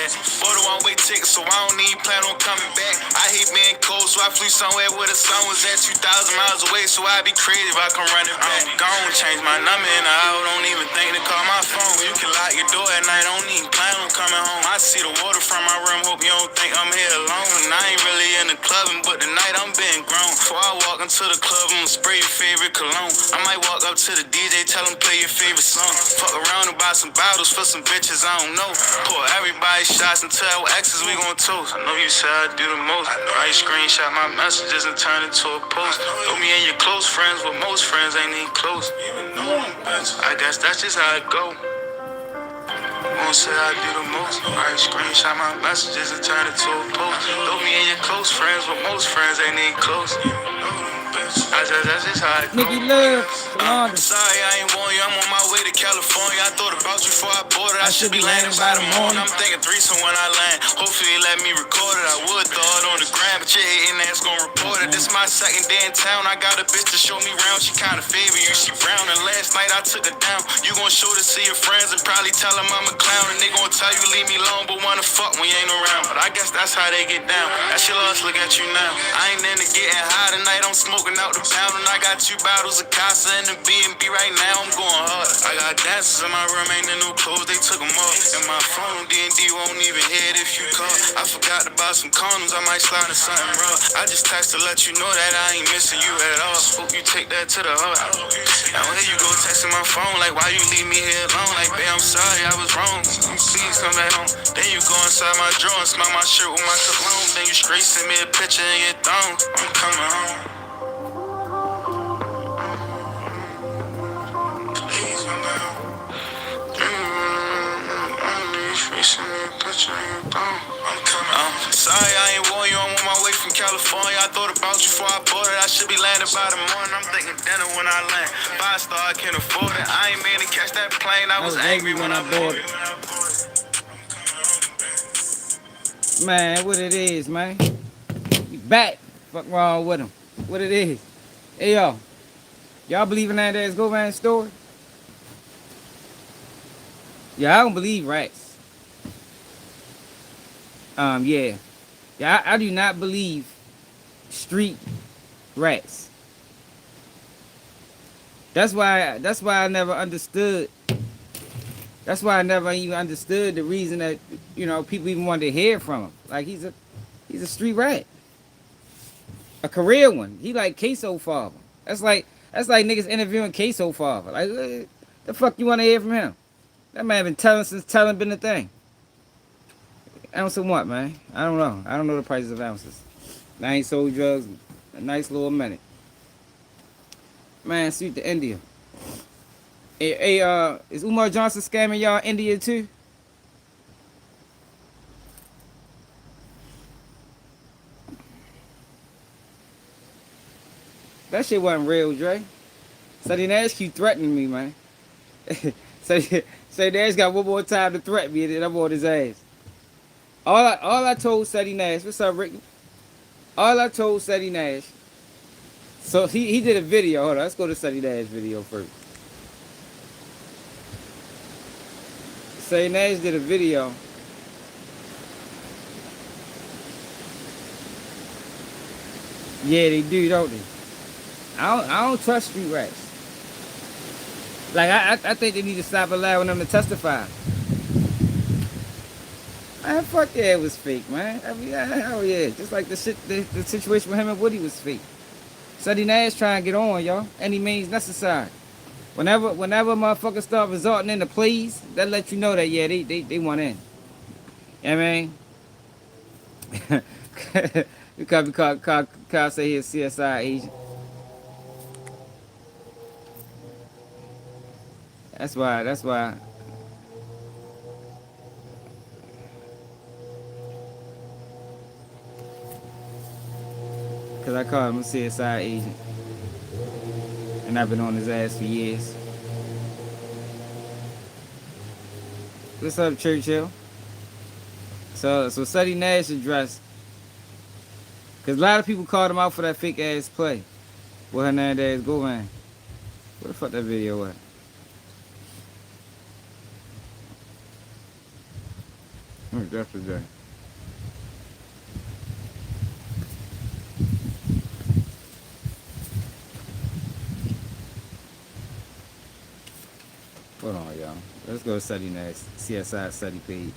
that. Bought a one-way ticket, so I don't even plan on coming back. I hate being cold, so I flew somewhere where the sun was at 2,000 miles away, so I'd be crazy if I come running back. Gone, change my number in the hour, don't even think to call my phone. You can lock your door at night, don't even plan on coming home. I see the water from my room, hope you don't think I'm here alone. And I ain't really in the clubbing, but tonight I'm being grown. Before I walk into the club, I'ma spray your favorite cologne. I might walk up to the DJ, tell him play your favorite song. Fuck around and buy some bottles for some bitches I don't know. Pour everybody shots and tell exes we gon' toast. I know you said I do the most. I screenshot my messages and turn it to a post. Know me and your close friends, but most friends ain't even close. I guess that's just how it go. Won't say I do the most. I screenshot my messages and turn it to a post. Know me and your close friends, but most friends ain't even close. That's just how it go. Nigga love. I'm sorry I ain't want you, I'm on my way to California. I thought about you before I bought it. I should be landing by the morning. I'm thinking threesome when I land. Hopefully they let me record it. I would throw it on the gram, but your hating ass gon' report it. This my second day in town. I got a bitch to show me round. She kinda favor you, she brown. And last night I took her down. You gon' show this to your friends and probably tell them I'm a clown. And they gon' tell you leave me alone, but wanna fuck when you ain't around. But I guess that's how they get down. That's your loss, look at you now. I ain't into getting high tonight. I'm smoking out the pound. And I got 2 bottles of Casa in the B&B right now. I'm going hard. I got dancers in my room, ain't in no clothes, they took them off. And my phone, D&D won't even hear it if you call. I forgot to buy some condoms, I might slide in something raw. I just text to let you know that I ain't missing you at all. Hope you take that to the heart. Now here you go texting my phone, like why you leave me here alone? Like babe, I'm sorry, I was wrong. Please come back home. Then you go inside my drawer and smell my shirt with my cologne. Then you straight send me a picture in your thong. I'm coming home. Sorry I ain't want you, I'm on my way from California. I thought about you before I bought it. I should be landing by the morning. I'm thinking dinner when I land. 5-star, I can't afford it. I ain't mean to catch that plane. I was angry when I bought it. Man, what it is, man. We back. Fuck wrong with him. What it is. Hey, y'all. Y'all believe in Hernandez Govan's story? Yeah, I don't believe rats. Yeah. Yeah, I do not believe street rats. That's why I never understood. That's why I never even understood the reason that, you know, people even wanted to hear from him. Like he's a street rat. A career one. He like Queso Father. That's like niggas interviewing Queso Father. Like the fuck you wanna hear from him? That man been telling since telling been the thing. Ounce of what, man? I don't know. I don't know the prices of ounces. I ain't sold drugs a nice little minute. Man, suit to India. Hey, is Umar Johnson scamming y'all India too? That shit wasn't real, Dre. Sy Nash keep threatening me, man. Say Nash got one more time to threaten me and then I'm on his ass. All I told Sy Nash, what's up, Ricky? All I told Sy Nash, so he did a video. Hold on, let's go to Sy Nash video first. Sy Nash did a video. Yeah, they do, don't they? I don't trust street rats. Like I think they need to stop allowing them to testify. Man, fuck yeah, it was fake, man. I mean, hell yeah. Just like the situation with him and Woody was fake. Sy Nash trying to get on, y'all. Any means necessary. Whenever motherfuckers start resorting into pleas, that let you know that yeah, they want in. You know what I mean? Because Kyle say he's a CSI agent. That's why. Because I call him a CSI agent. And I've been on his ass for years. What's up, Churchill? So Sy Nash addressed. Because a lot of people called him out for that fake ass play. With Hernandez Govan. Where the fuck that video at? Yesterday. Hold on, y'all. Let's go to Sy Nash CSI study page.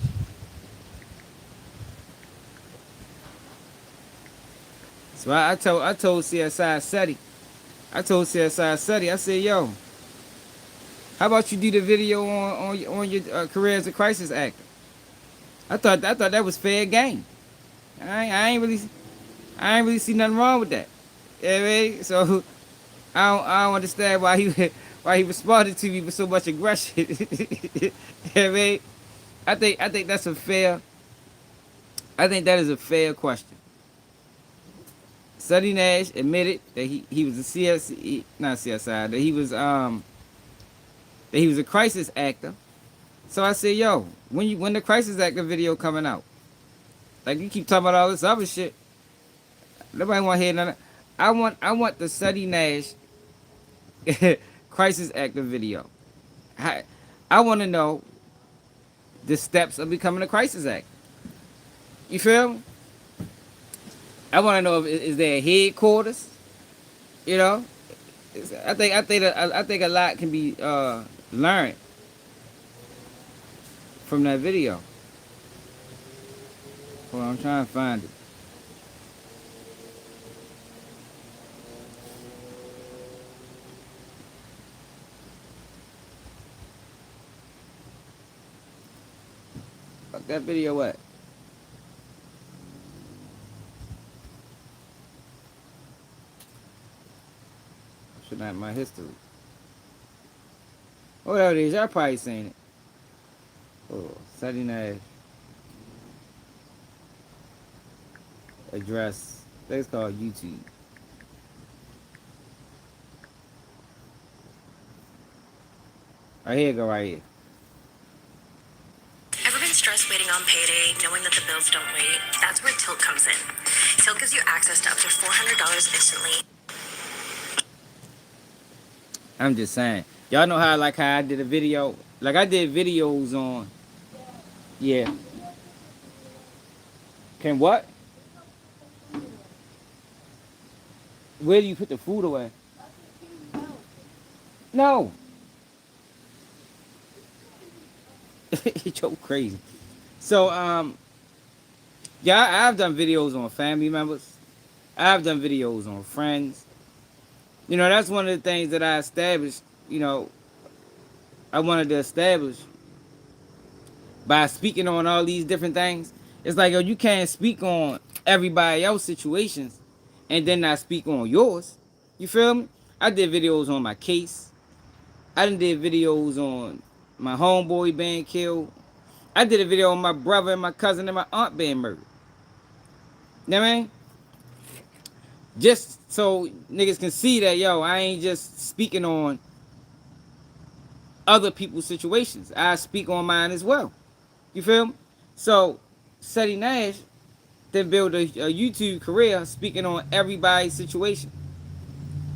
So I told CSI study. I told CSI study. I said, yo, how about you do the video on your career as a crisis actor? I thought that was fair game. I ain't really see nothing wrong with that. You know what I mean? So I don't understand why he responded to me with so much aggression. You know what I mean? I think that's a fair. I think that is a fair question. Sy Nash admitted that he was a not CSI, that he was a crisis actor. So I said, yo, when the crisis actor video coming out? Like you keep talking about all this other shit. Nobody want to hear none. I want the Sy Nash crisis actor video. I want to know the steps of becoming a crisis actor. You feel me? I want to know if is there a headquarters. You know, I think a lot can be learned from that video. Well, I'm trying to find it. Fuck that video at? Should not have my history. Oh, there it is. Y'all probably seen it. Oh, Saturday night address. I think it's called YouTube. Right here, go right here. Ever been stressed waiting on payday, knowing that the bills don't wait? That's where Tilt comes in. Tilt gives you access to up to $400 instantly. I'm just saying. Y'all know how I did a video? Like I did videos on. Yeah. Can what? Where do you put the food away? No. You're crazy. So yeah, I've done videos on family members. I've done videos on friends. You know, that's one of the things that I established, you know, I wanted to establish by speaking on all these different things. It's like, yo, you can't speak on everybody else's situations and then not speak on yours. You feel me? I did videos on my case. I done did videos on my homeboy being killed. I did a video on my brother and my cousin and my aunt being murdered. You know what I mean? Just so niggas can see that, yo, I ain't just speaking on other people's situations. I speak on mine as well. You feel me? So, Sy Nash then built a YouTube career speaking on everybody's situation.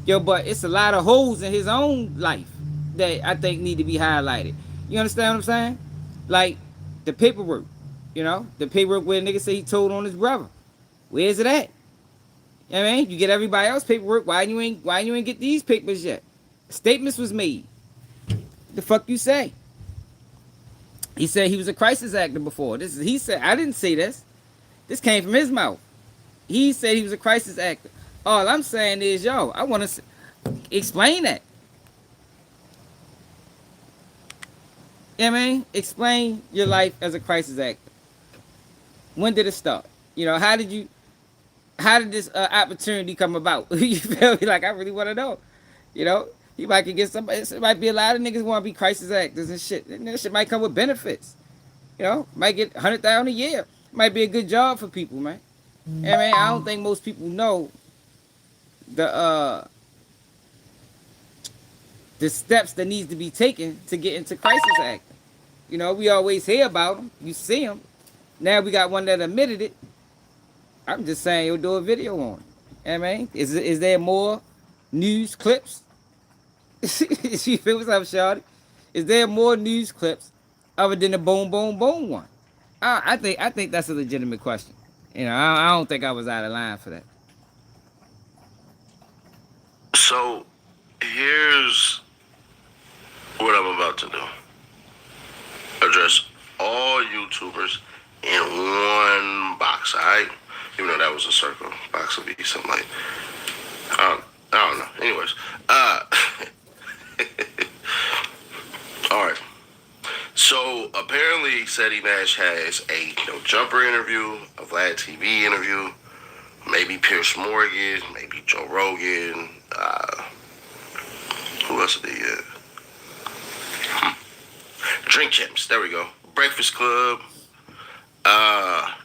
Yo, but it's a lot of holes in his own life that I think need to be highlighted. You understand what I'm saying? Like, the paperwork. You know? The paperwork where niggas say he told on his brother. Where's it at? You know what I mean? You get everybody else paperwork. Why you ain't get these papers yet? Statements was made. The fuck you say? He said he was a crisis actor before. He said, I didn't say this. This came from his mouth. He said he was a crisis actor. All I'm saying is, yo, I want to explain that. You know what I mean? Explain your life as a crisis actor. When did it start? You know, how did this opportunity come about? You feel me? Like, I really want to know. You know, you might get somebody. It might be a lot of niggas want to be crisis actors and shit. And that shit might come with benefits. You know, might get $100,000 a year. Might be a good job for people, man. You know what I mean? I don't think most people know the steps that needs to be taken to get into crisis acting. You know, we always hear about them. You see them. Now we got one that admitted it. I'm just saying, you'll do a video on it. You know what I mean? Is there more news clips? You feel what's up, shawty? Is there more news clips other than the boom, boom, boom one? I think that's a legitimate question. You know, I don't think I was out of line for that. So here's what I'm about to do. Address all YouTubers in one box, alright? Even though that was a circle, box would be something like, I don't know. Anyways, alright. So apparently Sy Nash has a No Jumper interview, a Vlad TV interview, maybe Pierce Morgan, maybe Joe Rogan, who else did he get? Drink Champs, there we go. Breakfast Club. I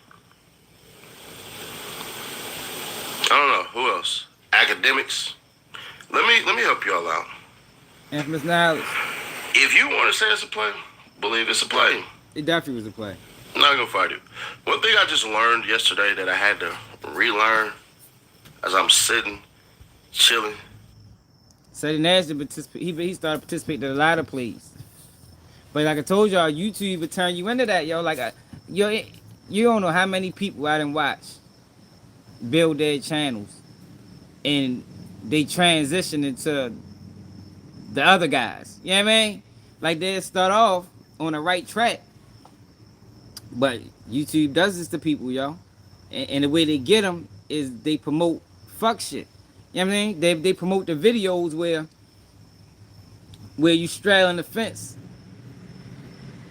don't know, who else? Academics. Let me help y'all out. Infamous knowledge. If you want to say it's a play, believe it's a play. It definitely was a play. I'm not gonna fight it. One thing I just learned yesterday that I had to relearn as I'm sitting, chilling. Sy Nash he started participating in a lot of plays. But like I told y'all, YouTube would turn you into that, yo. Like, yo, you don't know how many people I didn't watch build their channels and they transition into the other guys. You know what I mean? Like, they start off on the right track. But YouTube does this to people, yo. And the way they get them is they promote fuck shit. You know what I mean? They promote the videos where you straddling the fence,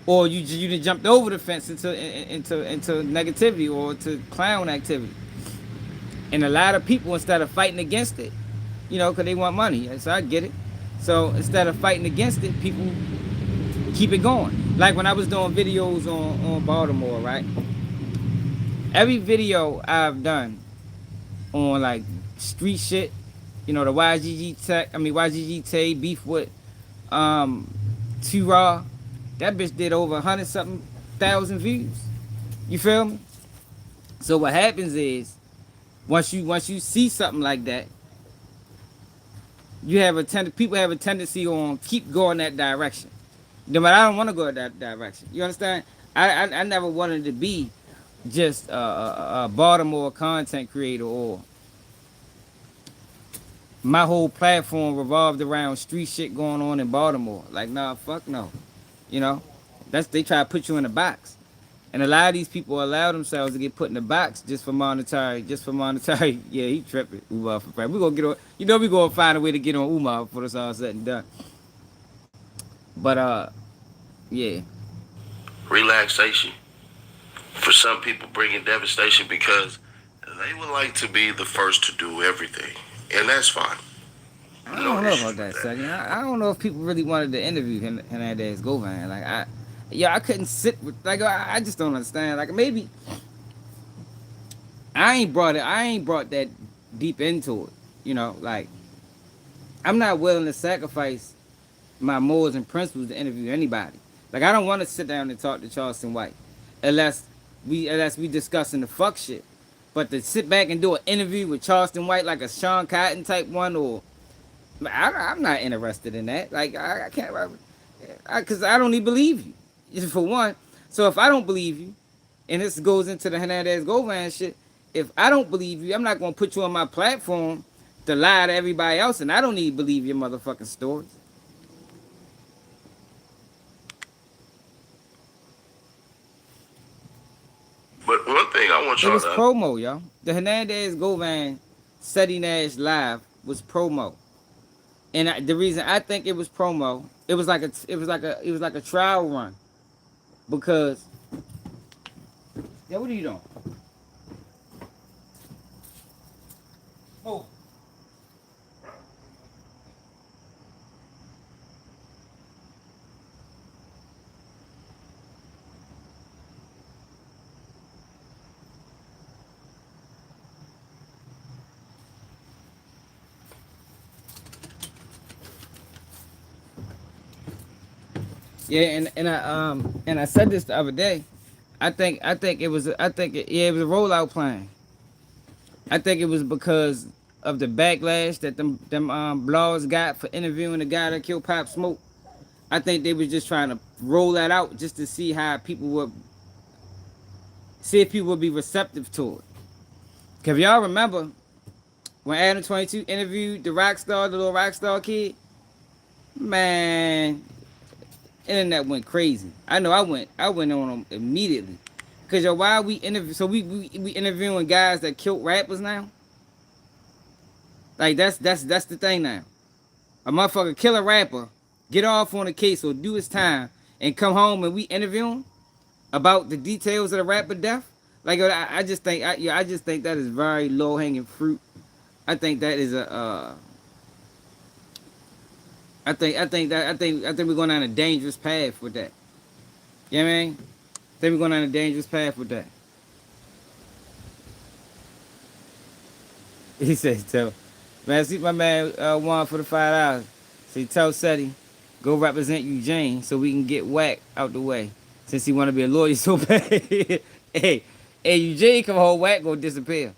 or you done jumped over the fence into negativity or to clown activity. And a lot of people, instead of fighting against it, you know, because they want money, so I get it. So instead of fighting against it, people keep it going. Like when I was doing videos on Baltimore, right? Every video I've done on like street shit, you know, the YGG Tay beef with T-Raw, that bitch did over 100-something thousand views. You feel me? So what happens is, once you see something like that, people have a tendency on keep going that direction. But I don't want to go that direction. You understand? I never wanted to be just a Baltimore content creator, or my whole platform revolved around street shit going on in Baltimore. Like, nah, fuck no. You know? They try to put you in a box. And a lot of these people allow themselves to get put in a box just for monetary. Yeah, he tripping. Umar for pride. We gonna get on. You know, we gonna find a way to get on Umar before it's all said and done. But yeah. Relaxation. For some people, bringing devastation because they would like to be the first to do everything, and that's fine. I don't know about that, Sonny. I don't know if people really wanted to interview Hernandez Govan. Like, I couldn't sit with, like, I just don't understand. Like, maybe I ain't brought that deep into it. You know, like, I'm not willing to sacrifice my morals and principles to interview anybody. Like, I don't want to sit down and talk to Charleston White unless we discussing the fuck shit. But to sit back and do an interview with Charleston White, like a Sean Cotton type one, or I'm not interested in that. Like, I can't, because I don't even believe you, for one. So if I don't believe you, and this goes into the Hernandez Govan shit, if I don't believe you, I'm not going to put you on my platform to lie to everybody else, and I don't even believe your motherfucking stories. But one thing I want y'all to... It was promo, yo. The Hernandez Govan Sy Nash live was promo. And the reason I think it was promo, it was like a trial run, because what are you doing? Oh. Yeah, and I said this the other day. I think it was a rollout plan. I think it was because of the backlash that them blogs got for interviewing the guy that killed Pop Smoke. I think they was just trying to roll that out just to see how people would See if people will be receptive to it. Cause y'all remember when Adam 22 interviewed the rock star, the little rock star kid? Man, internet went crazy. I know I went on them immediately. Cause yo, why we interview? So we interviewing guys that killed rappers now. Like that's the thing now. A motherfucker kill a rapper, get off on a case or do his time, and come home and we interview him about the details of the rapper death. Like I just think I just think that is very low hanging fruit. I think that is a I think we're going down a dangerous path with that. You know what I mean? I think we're going down a dangerous path with that. He said, "Tell man, see my man Juan for the $5. So he tell Seti, go represent Eugene so we can get Whack out the way. Since he want to be a lawyer so bad. hey, Eugene come home, Whack gonna disappear.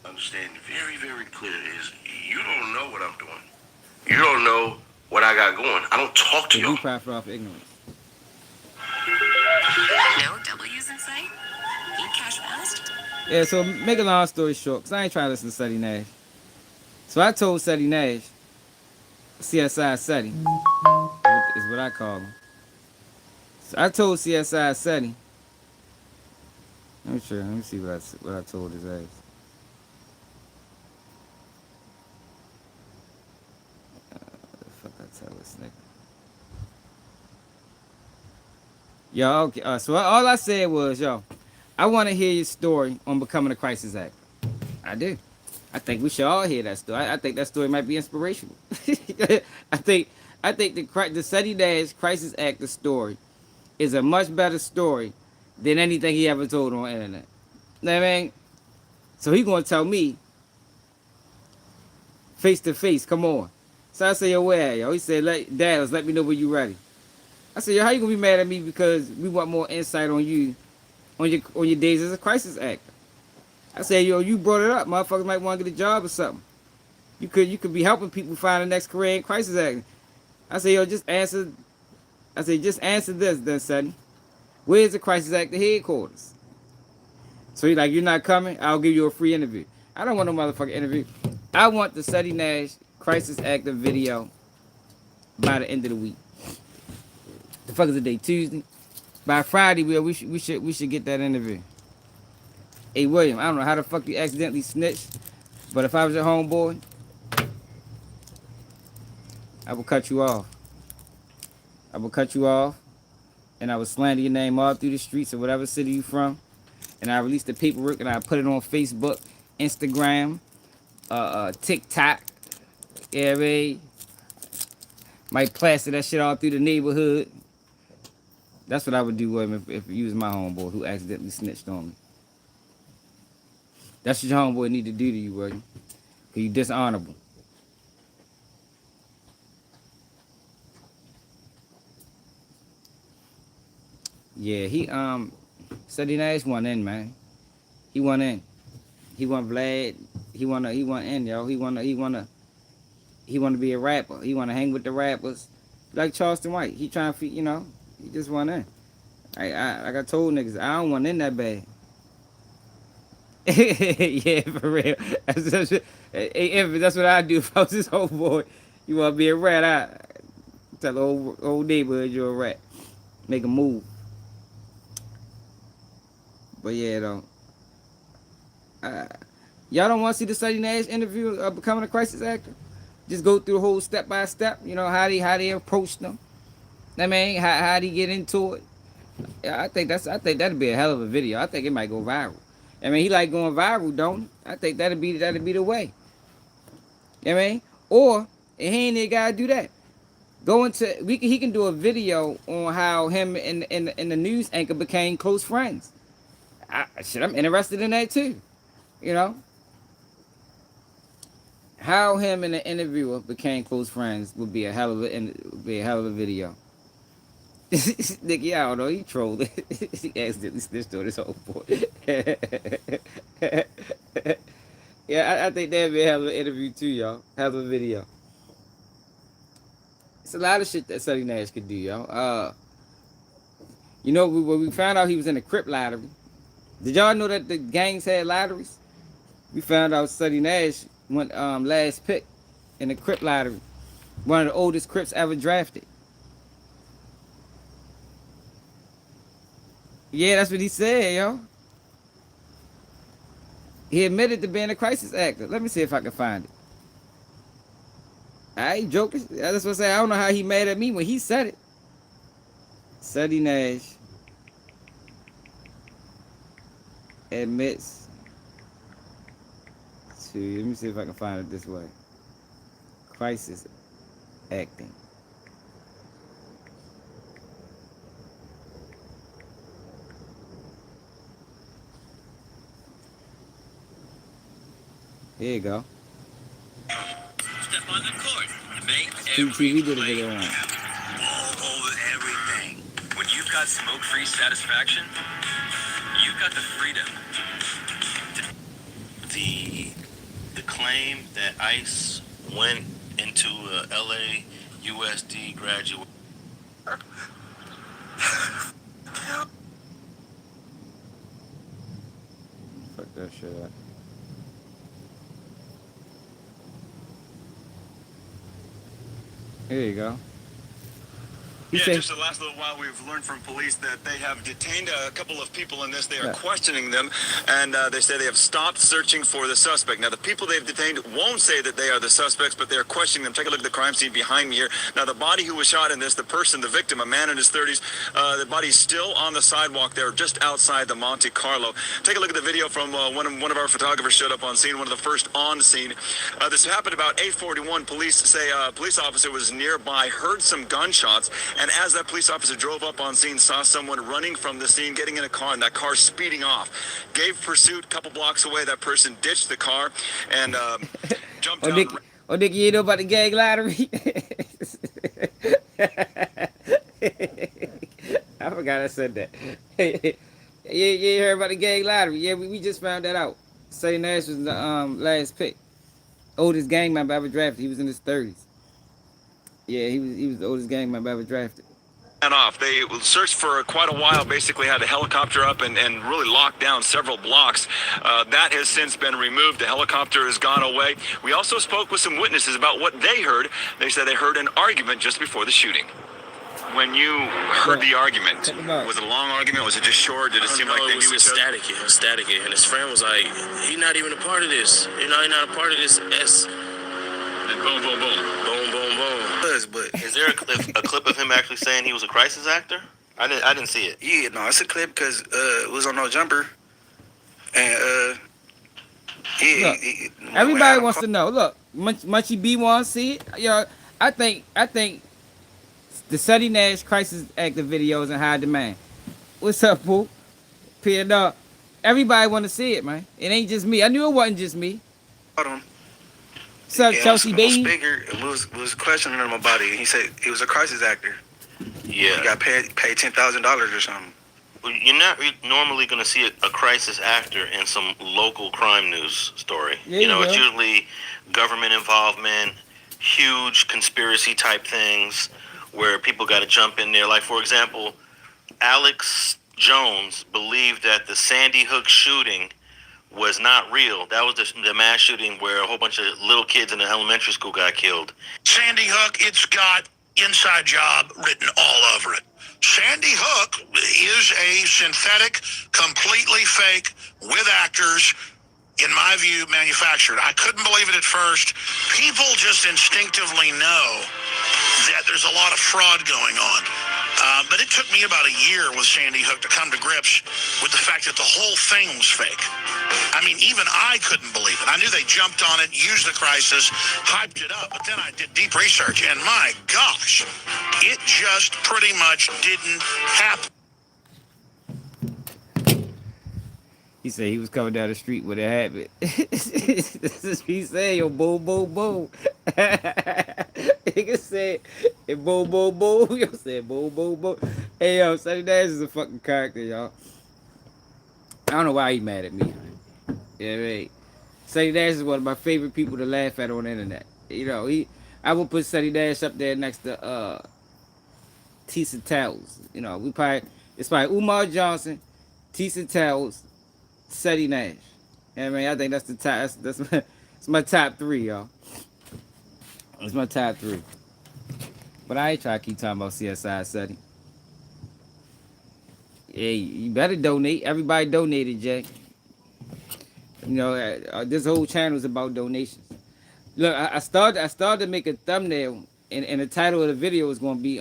Understand very, very clear is you don't know what I'm doing. You don't know what I got going. I don't talk to You you. profit off ignorance. No W's in sight? Need cash fast? Yeah, so make a long story short, because I ain't trying to listen to Sy Nash. So I told Sy Nash, CSI Seti, is what I call him. So I told CSI Seti, let me see what I told his ass. The fuck I tell this nigga. Yo, okay, so all I said was, yo, I want to hear your story on becoming a crisis actor. I do. I think we should all hear that story. I think that story might be inspirational. I think the Sy Nash crisis actor story is a much better story than anything he ever told on the internet. You know what I mean? So he gonna tell me face to face, come on. So I say, yo, where, yo? He said, Dallas, let me know when you ready. I said, yo, how you gonna be mad at me because we want more insight on you on your days as a crisis actor? I said, yo, you brought it up. Motherfuckers might want to get a job or something. You could be helping people find the next career in crisis acting. I said, yo, just answer this then, Sonny. Where's the crisis actor headquarters? So he's like, you're not coming? I'll give you a free interview. I don't want no motherfucking interview. I want the Sy Nash crisis actor video by the end of the week. The fuck is the day? Tuesday? By Friday, we should get that interview. Hey, William, I don't know how the fuck you accidentally snitched, but if I was your homeboy, I would cut you off. And I would slander your name all through the streets of whatever city you from. And I release the paperwork and I put it on Facebook, Instagram, TikTok. Yeah, right? Might plaster that shit all through the neighborhood. That's what I would do, William, if you was my homeboy who accidentally snitched on me. That's what your homeboy need to do to you, William. Because you dishonorable. Yeah, Sy Nash went in, man. He went in. He want Vlad. He want in, yo. He wanna be a rapper. He wanna hang with the rappers. Like Charleston White. He trying to, he just went in. Like I told niggas, I don't want in that bad. Yeah, for real. That's what I do if I was this old boy. You want to be a rat? I tell the whole neighborhood you're a rat. Make a move. But yeah, though. Y'all don't want to see the Sy Nash interview of becoming a crisis actor? Just go through the whole step by step. You know how they approach them. I mean, how they get into it. Yeah, I think that'd be a hell of a video. I think it might go viral. I mean, he like going viral, don't he? I think that'd be the way. You know what I mean? Or he ain't even gotta do that. He can do a video on how him and the news anchor became close friends. I'm interested in that too. You know? How him and the interviewer became close friends would be a hell of a video. Nigga, I don't know, he trolled it. He accidentally snitched on his whole boy. Yeah, I think that'd be a hell of an interview too, y'all. Hell of a video. It's a lot of shit that Sy Nash could do, y'all. You know, we found out he was in a Crip lottery. Did y'all know that the gangs had lotteries? We found out Sy Nash went last pick in the Crip lottery. One of the oldest Crips ever drafted. Yeah, that's what he said, yo. He admitted to being a crisis actor. Let me see if I can find it. I ain't joking. That's what I say. I don't know how he mad at me when he said it. Sy Nash admits to, let me see if I can find it this way. Crisis acting. Here you go. Step on the court and make Steve TV did a video on it. all over everything. When you've got smoke-free satisfaction, you've got the freedom. The claim that ICE went into a LA USD graduate. Fuck that shit up. Here you go. He said, Just the last little while, we've learned from police that they have detained a couple of people in this. They are Yeah. questioning them, and they say they have stopped searching for the suspect. Now, the people they've detained won't say that they are the suspects, but they are questioning them. Take a look at the crime scene behind me here. Now, the body who was shot in this, the person, the victim, a man in his 30s, the body's still on the sidewalk there, just outside the Monte Carlo. Take a look at the video from one of our photographers showed up on scene, one of the first on scene. This happened about 8:41. Police say a police officer was nearby, heard some gunshots, and as that police officer drove up on scene, saw someone running from the scene, getting in a car, and that car speeding off. Gave pursuit a couple blocks away. That person ditched the car and jumped oh, down. Nick, you know about the gang lottery? I forgot I said that. You heard about the gang lottery? Yeah, we just found that out. Sy Nash was the last pick. Oldest gang member ever drafted. He was in his 30s. Yeah, he was the oldest gang member ever drafted. And off. They searched for quite a while, basically had a helicopter up and really locked down several blocks. That has since been removed. The helicopter has gone away. We also spoke with some witnesses about what they heard. They said they heard an argument just before the shooting. When you heard the argument, was it a long argument? Was it just short? Did it seem like they it was knew each just other? static. It was static. And his friend was like, he's not even a part of this. You know, he's not a part of this. And boom, boom, boom. Boom, boom, boom. But Is there a clip of him actually saying he was a crisis actor? I didn't see it. yeah, no, it's a clip because it was on No Jumper, and yeah. Look, everybody wants to know. Look, Munchie B wants to see it. Yo, I think the Sy Nash crisis actor video is in high demand. What's up, Pooh? Pierre, everybody want to see it, man. It ain't just me. I knew it wasn't just me. Hold on. What's up, Chelsea Baby? Baby? Was questioning him about it. He said he was a crisis actor. Yeah. He got paid $10,000 or something. Well, you're not normally going to see a crisis actor in some local crime news story. Yeah, you know, you it's will. usually government involvement, huge conspiracy type things where people got to jump in there. Like, for example, Alex Jones believed that the Sandy Hook shooting was not real. That was the mass shooting where a whole bunch of little kids in an elementary school got killed. Sandy Hook, it's got inside job written all over it. Sandy Hook is a synthetic, completely fake, with actors, in my view, manufactured. I couldn't believe it at first. People just instinctively know that there's a lot of fraud going on. But it took me about a year with Sandy Hook to come to grips with the fact that the whole thing was fake. I mean, even I couldn't believe it. I knew they jumped on it, used the crisis, hyped it up, but then I did deep research, and my gosh, it just pretty much didn't happen. He said he was coming down the street with a habit. This is what he said, yo, boom, boom, boom. Nigga said, it boom, boom, boom. Yo said, boom, boom, boom. Hey, yo, Sy Nash is a fucking character, y'all. I don't know why he mad at me. Yeah, right. Sy Nash is one of my favorite people to laugh at on the internet. You know, I would put Sy Nash up there next to Tisa Towels. You know, we probably It's by Umar Johnson, Tisa Towels, Sy Nash. Yeah, man, I think that's the top. That's my top 3, y'all. That's my top 3. But I ain't trying to keep talking about CSI Seti. Hey, you better donate. Everybody donated, Jay. You know, this whole channel is about donations. Look, I started to make a thumbnail, and the title of the video is going to be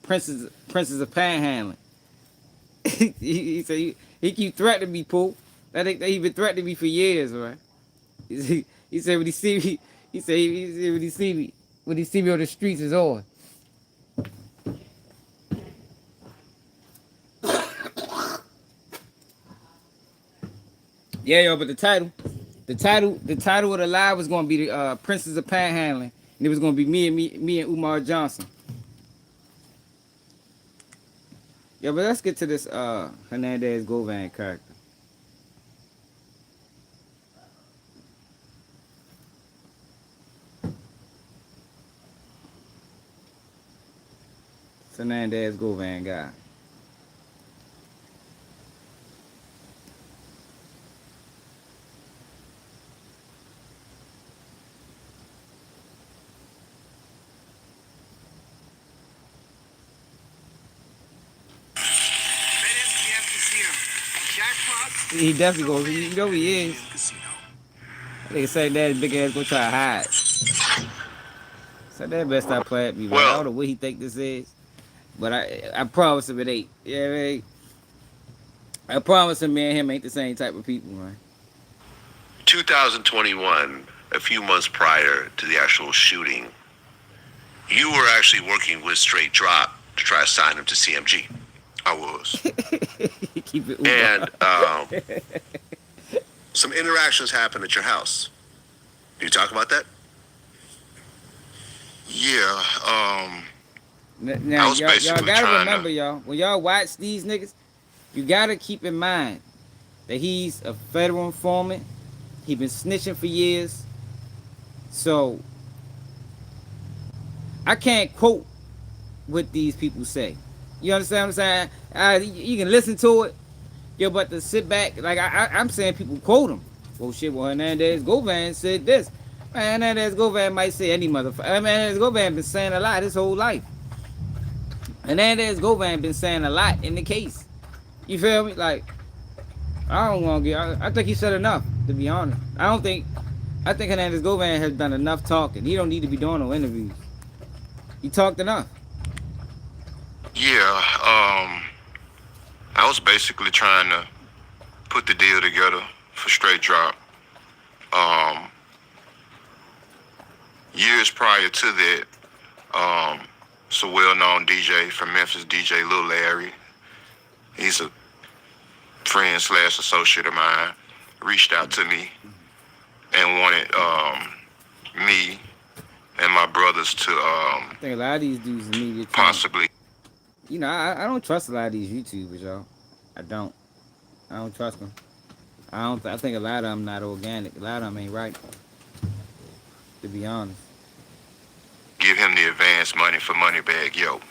Princess of Panhandling. he said he keep threatening me, Pooh. That he been threatening me for years, right? He said when he see me, he said when he see me on the streets is on. Yeah, yo, but the title of the live was gonna be the Princess of Panhandling, and it was gonna be me and Umar Johnson. Yeah, but let's get to this Hernandez Govan character. Hernandez Govan guy. He definitely goes. You know he is. They say that big ass gonna try to hide. So that best stop playing me, man. I don't know what he think this is, but I promise him it ain't. Yeah, man. I promise him, me and him ain't the same type of people, man. 2021, a few months prior to the actual shooting, you were actually working with Straight Drop to try to sign him to CMG. I was. Keep it and some interactions happened at your house. Can you talk about that? Yeah. Now y'all gotta remember, y'all, when y'all watch these niggas, you gotta keep in mind that he's a federal informant. He been snitching for years. So I can't quote what these people say. You understand what I'm saying? You can listen to it, yo, but to sit back, like I'm saying, people quote him. Well, shit, well, Hernandez Govan said this. Man, Hernandez Govan might say any motherfucker. Hernandez Govan been saying a lot his whole life. Hernandez Govan been saying a lot in the case. You feel me? Like, I don't want to get. I think he said enough, to be honest. I think Hernandez Govan has done enough talking. He don't need to be doing no interviews. He talked enough. Yeah. I was basically trying to put the deal together for Straight Drop. Years prior to that, it's a well-known DJ from Memphis, DJ Lil Larry. He's a friend / associate of mine. Reached out to me and wanted me and my brothers to I think a lot of these dudes immediately possibly. You know, I don't trust a lot of these YouTubers, y'all. I don't trust them. I think a lot of them not organic. A lot of them ain't right. To be honest. Give him the advance money for Moneybag Yo.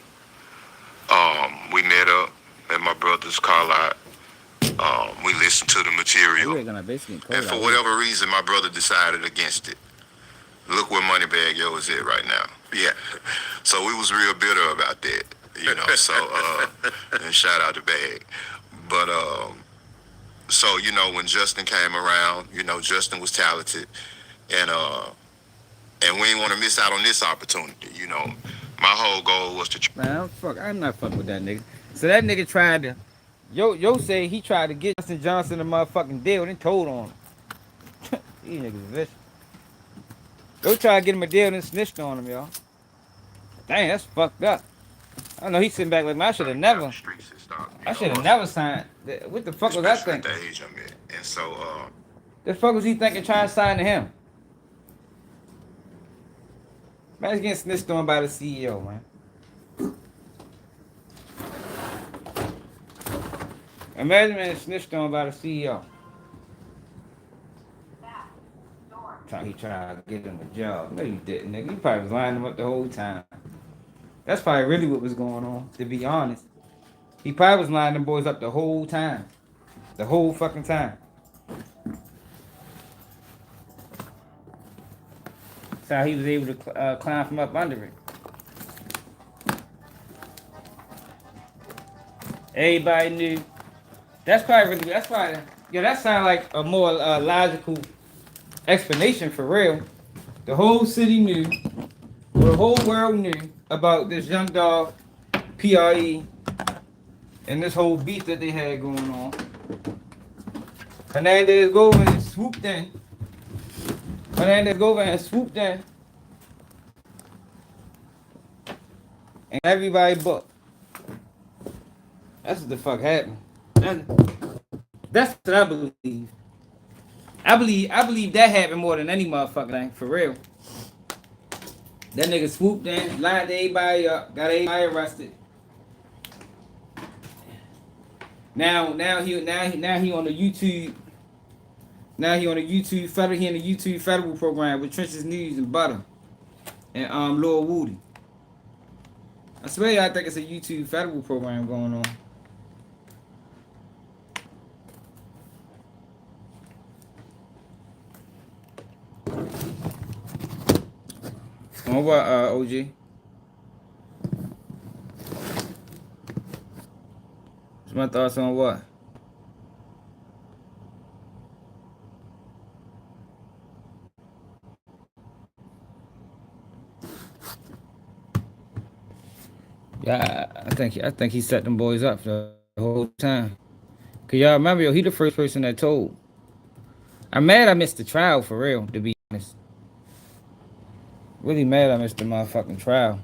We met up at my brother's car lot. We listened to the material. And for whatever reason, my brother decided against it. Look where Moneybag Yo is at right now. Yeah. So we was real bitter about that. You know, so and shout out to Bag. But so, you know, when Justin came around, you know, Justin was talented, and we didn't want to miss out on this opportunity. You know, my whole goal was to. Man, I'm not fucking with that nigga. So that nigga tried to, yo say he tried to get Justin Johnson a motherfucking deal, then told on him. These niggas vicious. Yo tried to get him a deal, then snitched on him, y'all. Dang, that's fucked up. I know he's sitting back like, man, I should have never signed. What the fuck was I thinking? At the age I'm at. And so, the fuck was he thinking trying to sign to him? Man, he's getting snitched on by the CEO, man. Imagine being snitched on by the CEO. He tried to get him a job. No, you didn't, nigga. You probably was lining him up the whole time. That's probably really what was going on, to be honest. He probably was lining them boys up the whole time. The whole fucking time. That's how he was able to climb from up under it. Everybody knew. That's probably, yo, that sounds like a more logical explanation for real. The whole city knew, or the whole world knew about this young dog, PRE, and this whole beef that they had going on. Hernandez Govan swooped in. Hernandez Govan swooped in. And everybody booked. That's what the fuck happened. That's what I believe. I believe that happened more than any motherfucking thing, for real. That nigga swooped in, lined everybody up, got everybody arrested. Now he on the YouTube. Now he on the YouTube federal. He in the YouTube federal program with Trenches News and Butter and Lil Woody. I swear I think it's a YouTube federal program going on. On what, OG? What's my thoughts on what? Yeah, I think he set them boys up the whole time. Cause y'all remember, yo, he the first person that told. I'm mad I missed the trial, for real, to be honest. Really mad I missed the motherfucking trial.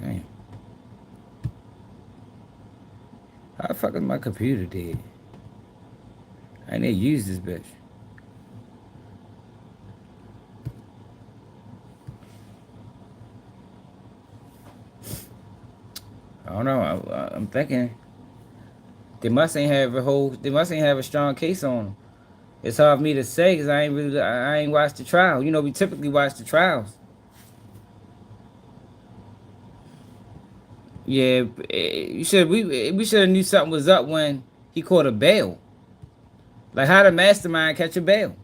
Damn. How the fuck is my computer dead? I need to use this bitch. I don't know. I'm thinking they must ain't have a strong case on them. It's hard for me to say because I ain't watched the trial. You know, we typically watch the trials. Yeah, we should have knew something was up when he caught a bail. Like, how the mastermind catch a bail?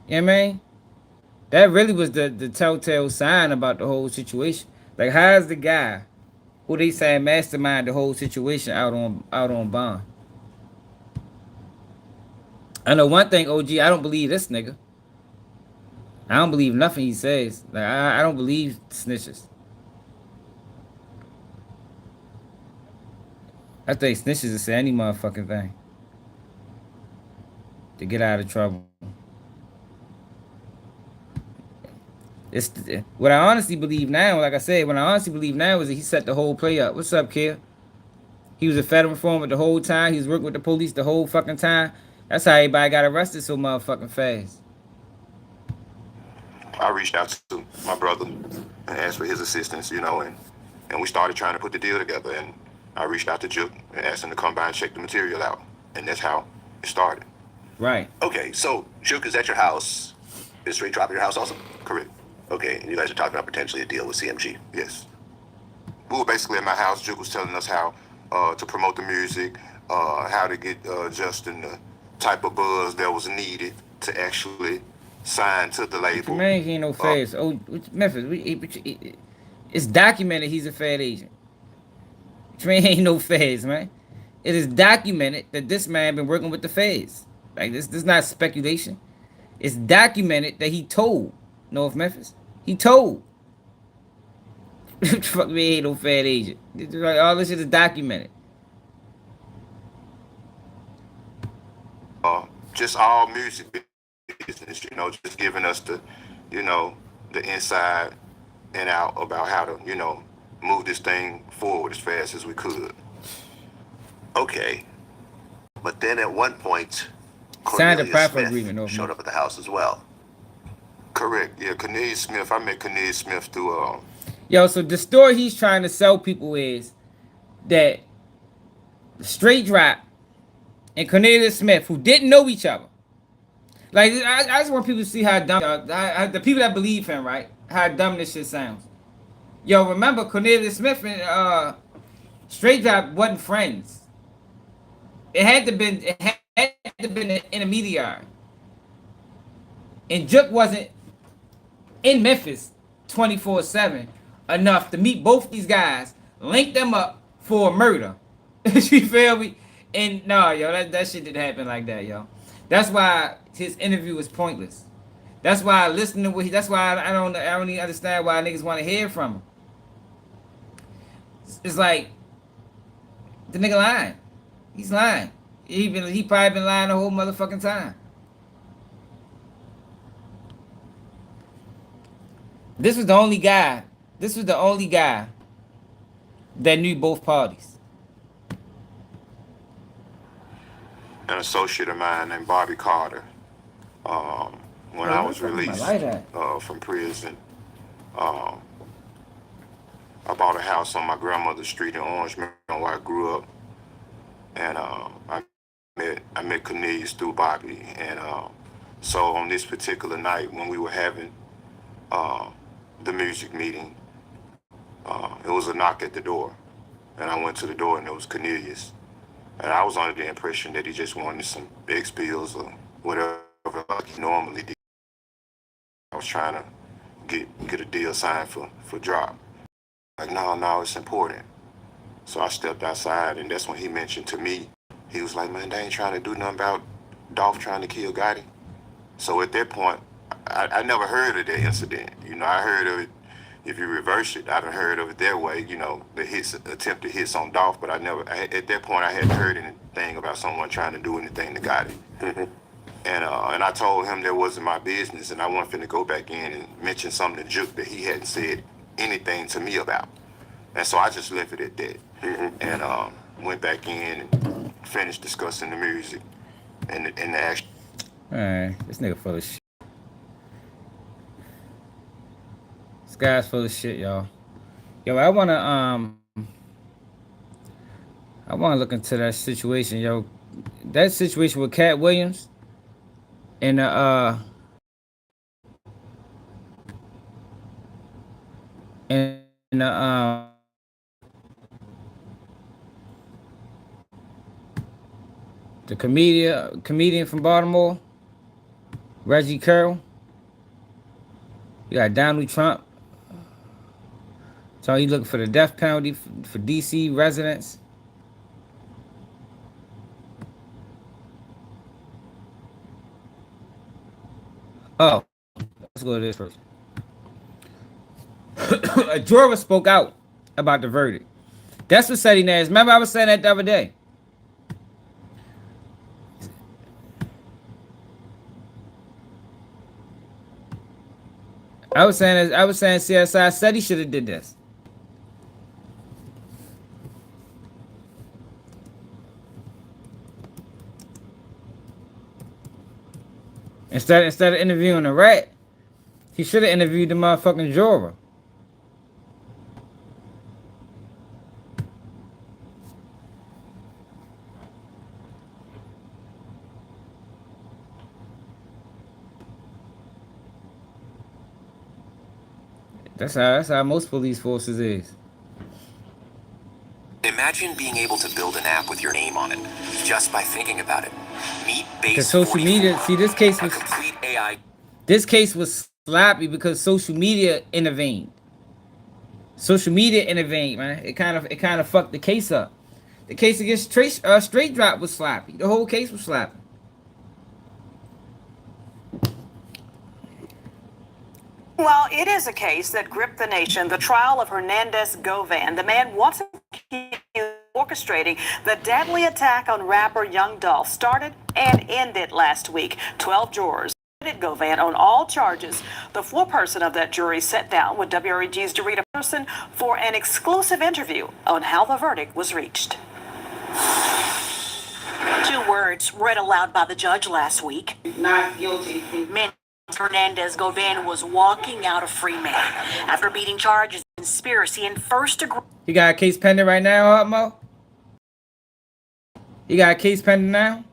You know what I mean? That really was the telltale sign about the whole situation. Like, how's the guy who they say mastermind the whole situation out on bond? I know one thing, OG, I don't believe this nigga. I don't believe nothing he says. Like, I don't believe snitches. I think snitches will say any motherfucking thing to get out of trouble. It's what I honestly believe now. Like I said, what I honestly believe now is that he set the whole play up. What's up, kid? He was a federal informant the whole time. He was working with the police the whole fucking time. That's how everybody got arrested so motherfucking fast. I reached out to my brother and asked for his assistance, you know, and we started trying to put the deal together. And I reached out to Juke and asked him to come by and check the material out. And that's how it started. Right. Okay, so Juke is at your house. Is Straight Drop at your house also? Correct. Okay, and you guys are talking about potentially a deal with CMG. Yes. We were basically at my house. Juke was telling us how to promote the music, how to get Justin the type of buzz that was needed to actually sign to the label. Man, he ain't no feds. Memphis, it's documented he's a Fed agent. Man, ain't no feds, man. It is documented that this man been working with the feds. Like, this is not speculation. It's documented that he told North Memphis. He told. Fuck me, ain't no Fed agent. Like, all this shit is documented. Just all music business, you know, just giving us the, you know, the inside and out about how to, you know, move this thing forward as fast as we could. Okay. But then at one point, Signed a Cornelius proffer Smith agreement. showed up at the house as well. Correct. Yeah, Cornelius Smith. I met Cornelius Smith through. Yo, so the story he's trying to sell people is that Straight Drop and Cornelius Smith, who didn't know each other. Like, I just want people to see how dumb, the people that believe him, right? How dumb this shit sounds. Yo, remember Cornelius Smith and Straight Drop wasn't friends. It had to been an intermediary. And Jook wasn't in Memphis 24/7 enough to meet both these guys, link them up for a murder. You feel me? And no, yo, that shit didn't happen like that, yo. That's why his interview was pointless. That's why I listen to what that's why I don't even understand why niggas want to hear from him. It's like the nigga lying. He's lying. He probably been lying the whole motherfucking time. This was the only guy that knew both parties. An associate of mine named Bobby Carter. When I was released from prison, I bought a house on my grandmother's street in Orange, where I grew up, and I met Cornelius through Bobby, and so on this particular night when we were having the music meeting, it was a knock at the door, and I went to the door and it was Cornelius, and I was under the impression that he just wanted some big spills or whatever like he normally did. I was trying to get a deal signed for Drop. Like, no, it's important. So I stepped outside, and that's when he mentioned to me, he was like, man, they ain't trying to do nothing about Dolph trying to kill Gotti. So at that point, I never heard of the incident. You know, I heard of it, if you reverse it, I done heard of it their way, you know, the attempted hits on Dolph, but at that point, I hadn't heard anything about someone trying to do anything to Gotti. And I told him that wasn't my business, and I wasn't finna go back in and mention something to Juke that he hadn't said anything to me about. And so I just left it at that. And went back in and finished discussing the music and the action. Alright, this nigga full of shit. This guy's full of shit, y'all. Yo, I wanna look into that situation, yo. That situation with Cat Williams and the comedian from Baltimore, Reggie Curl. You got Donald Trump. So he looking for the death penalty for DC residents. Oh, let's go to this first. A juror spoke out about the verdict. That's what Sy Nash. Remember, I was saying that the other day. I was saying CSI said he should have did this. Instead of interviewing a rat, he should have interviewed the motherfucking juror. That's how most police forces is. Imagine being able to build an app with your name on it just by thinking about it. Meet Base Because social media, see, this case was complete AI. This case was sloppy because social media intervened. Social media intervened, man. It kind of fucked the case up. The case against Straight Drop was sloppy. The whole case was sloppy. Well, it is a case that gripped the nation. The trial of Hernandez Govan, the man once accused of orchestrating the deadly attack on rapper Young Dolph, started and ended last week. 12 jurors acquitted Govan on all charges. The foreperson of that jury sat down with WREG's Dorita Person for an exclusive interview on how the verdict was reached. words read aloud by the judge last week. Not guilty. Hernandez Govan was walking out a free man after beating charges of conspiracy and first degree. He got a case pending right now, Mo? He got a case pending now?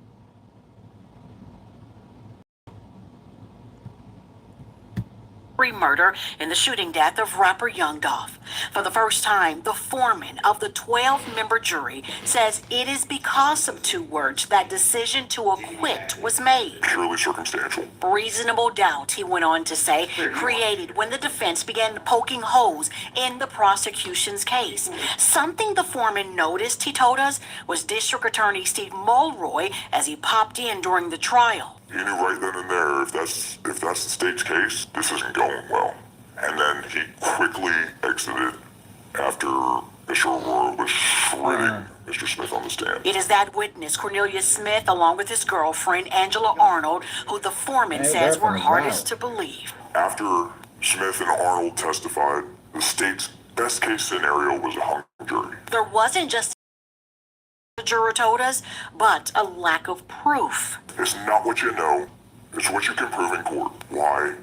Murder in the shooting death of rapper Young Dolph. For the first time, the foreman of the 12-member jury says it is because of two words that decision to acquit was made. Purely circumstantial. Reasonable doubt, he went on to say, created when the defense began poking holes in the prosecution's case. Something the foreman noticed, he told us, was District Attorney Steve Mulroy as he popped in during the trial. He knew right then and there, if that's the state's case, this isn't going well. And then he quickly exited after Mr. Aurora was shredding Mr. Smith on the stand. It is that witness, Cornelius Smith, along with his girlfriend, Angela Arnold, who the foreman says were hardest to believe. After Smith and Arnold testified, the state's best case scenario was a hung jury. There wasn't just the juror told us, but a lack of proof. It's not what you know, it's what you can prove in court. Why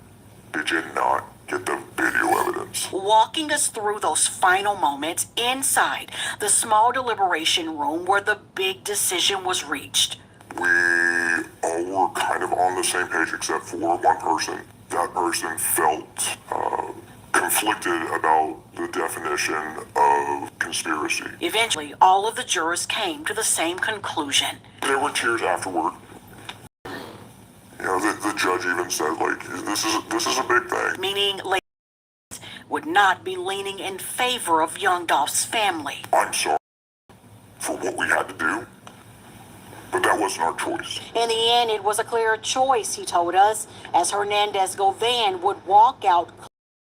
did you not get the video evidence? Walking us through those final moments inside the small deliberation room where the big decision was reached. We all were kind of on the same page except for one person. That person felt conflicted about the definition of conspiracy. Eventually, all of the jurors came to the same conclusion. There were tears afterward. You know, the judge even said, like, this is a big thing. Meaning, would not be leaning in favor of Young Dolph's family. I'm sorry for what we had to do, but that wasn't our choice. In the end, it was a clear choice, he told us, as Hernandez Govan would walk out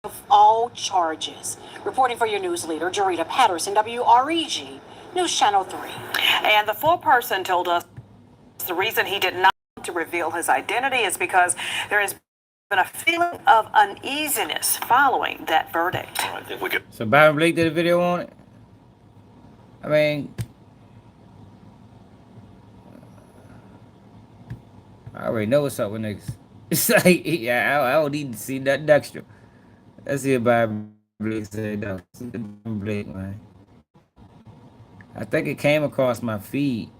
of all charges. Reporting for your news leader, Jarita Patterson, WREG, News Channel 3. And the full person told us the reason he did not want to reveal his identity is because there has been a feeling of uneasiness following that verdict. So Byron Blake did a video on it? I mean, I already know what's up with niggas. It's like, yeah, I don't need to see nothing extra. Let's see if Byron Blake said that. Byron Blake, man. I think it came across my feed.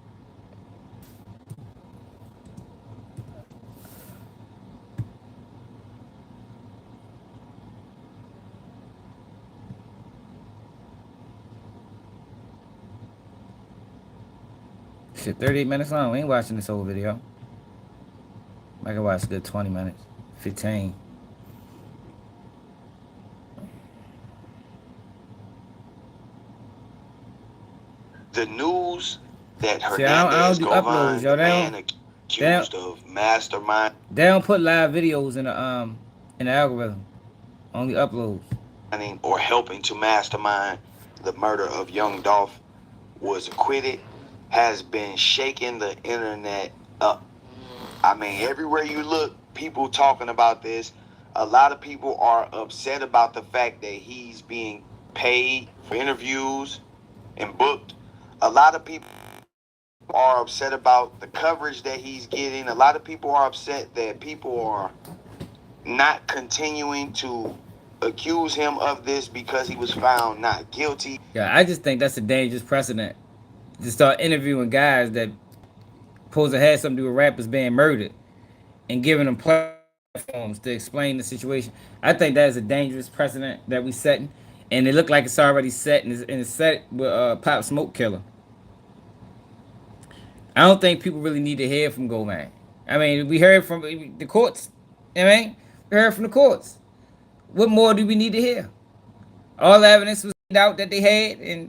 Shit, 38 minutes long. We ain't watching this whole video. I can watch a good 20 minutes. 15. The news that See, I don't do uploads, yo. accused of mastermind. They don't put live videos in the algorithm. Only uploads. Or helping to mastermind the murder of Young Dolph was acquitted has been shaking the internet up. I mean, everywhere you look, people talking about this. A lot of people are upset about the fact that he's being paid for interviews and booked. A lot of people are upset about the coverage that he's getting. A lot of people are upset that people are not continuing to accuse him of this because he was found not guilty. Yeah, I just think that's a dangerous precedent to start interviewing guys that supposed to have something to do with rappers being murdered and giving them platforms to explain the situation. I think that is a dangerous precedent that we setting, and it looked like it's already set, and it's set with Pop Smoke Killer. I don't think people really need to hear from Govan. I mean, we heard from the courts. I mean, we heard from the courts. What more do we need to hear? All the evidence was out that they had, and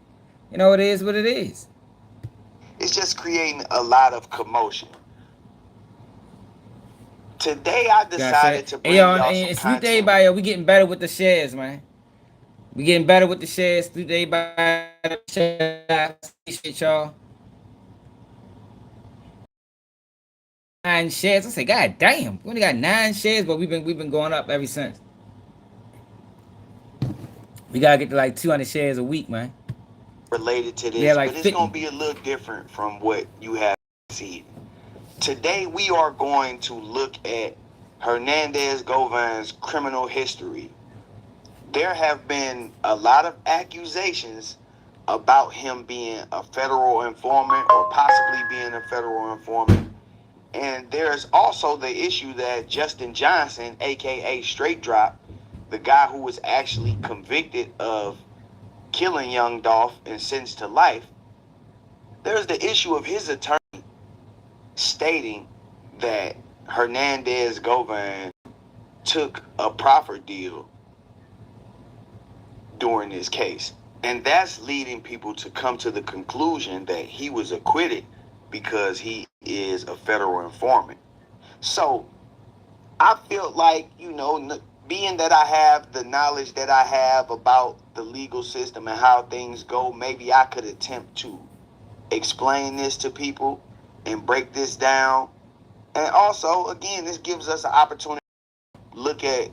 you know, it is what it is. It's just creating a lot of commotion. Today I decided to bring y'all some and salute content. to everybody, yo. We getting better with the shares, man. We getting better with the shares. Salute to everybody. Appreciate y'all. 9 shares. I say, God damn, we only got 9 shares, but we've been going up ever since. We gotta get to like 200 shares a week, man. Related to this, Yeah, like but it's 50. gonna be a little different from what you have seen. Today we are going to look at Hernandez Govan's criminal history. There have been a lot of accusations about him being a federal informant or possibly being a federal informant. And there's also the issue that Justin Johnson, aka Straight Drop, the guy who was actually convicted of killing young Dolph and sentenced to life, there's the issue of his attorney stating that Hernandez Govan took a proffer deal during this case. And that's leading people to come to the conclusion that he was acquitted because he is a federal informant. So I feel like, being that I have the knowledge that I have about the legal system and how things go, maybe I could attempt to explain this to people and break this down. And also, again, this gives us an opportunity to look at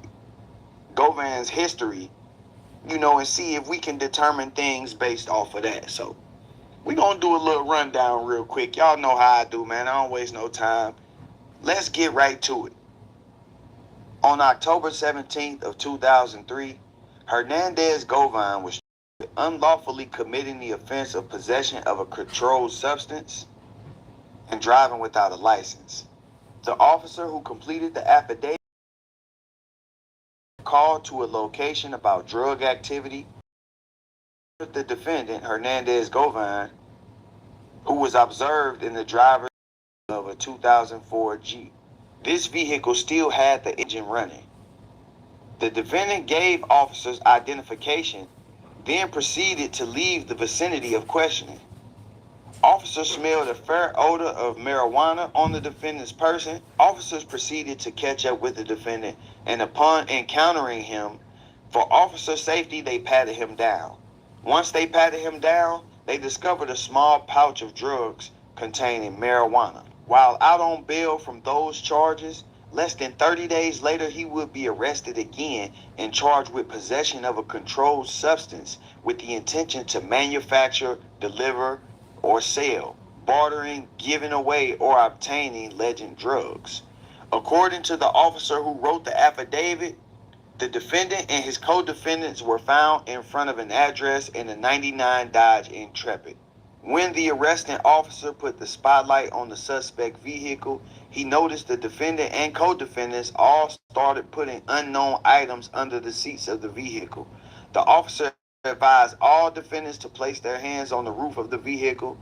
Govan's history, and see if we can determine things based off of that. So we're going to do a little rundown real quick. Y'all know how I do, man. I don't waste no time. Let's get right to it. On October 17th of 2003, Hernandez Govan was unlawfully committing the offense of possession of a controlled substance and driving without a license. The officer who completed the affidavit called to a location about drug activity. The defendant, Hernandez Govan, who was observed in the driver of a 2004 Jeep. This vehicle still had the engine running. The defendant gave officers identification, then proceeded to leave the vicinity of questioning. Officers smelled a fair odor of marijuana on the defendant's person. Officers proceeded to catch up with the defendant, and upon encountering him, for officer safety, they patted him down. Once they patted him down, they discovered a small pouch of drugs containing marijuana. While out on bail from those charges, less than 30 days later, he would be arrested again and charged with possession of a controlled substance with the intention to manufacture, deliver, or sell, bartering, giving away, or obtaining legend drugs. According to the officer who wrote the affidavit, the defendant and his co-defendants were found in front of an address in a 99 Dodge Intrepid. When the arresting officer put the spotlight on the suspect vehicle, he noticed the defendant and co-defendants all started putting unknown items under the seats of the vehicle. The officer advised all defendants to place their hands on the roof of the vehicle.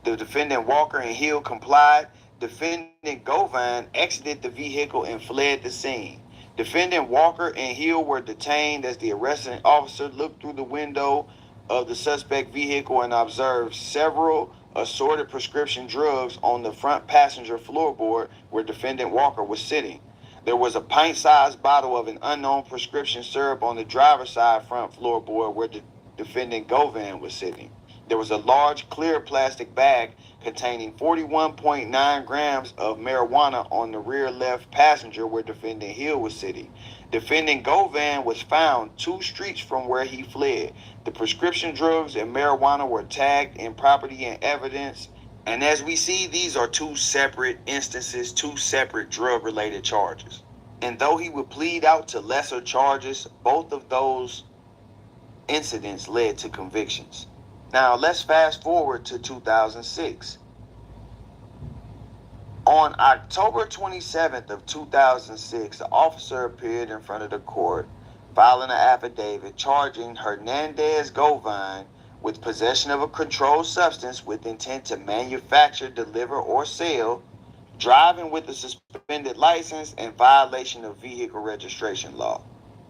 The defendant Walker and Hill complied. Defendant Govan exited the vehicle and fled the scene. Defendant Walker and Hill were detained as the arresting officer looked through the window of the suspect vehicle and observed several assorted prescription drugs on the front passenger floorboard where defendant Walker was sitting. There was a pint-sized bottle of an unknown prescription syrup on the driver's side front floorboard where the defendant Govan was sitting. There was a large clear plastic bag containing 41.9 grams of marijuana on the rear left passenger where defendant Hill was sitting. Defendant Govan was found 2 streets from where he fled. The prescription drugs and marijuana were tagged in property and evidence. And as we see, these are 2 separate instances, 2 separate drug-related charges. And though he would plead out to lesser charges, both of those incidents led to convictions. Now, let's fast forward to 2006. On October 27th of 2006, the officer appeared in front of the court, filing an affidavit charging Hernandez Govan with possession of a controlled substance with intent to manufacture, deliver, or sell, driving with a suspended license, and violation of vehicle registration law.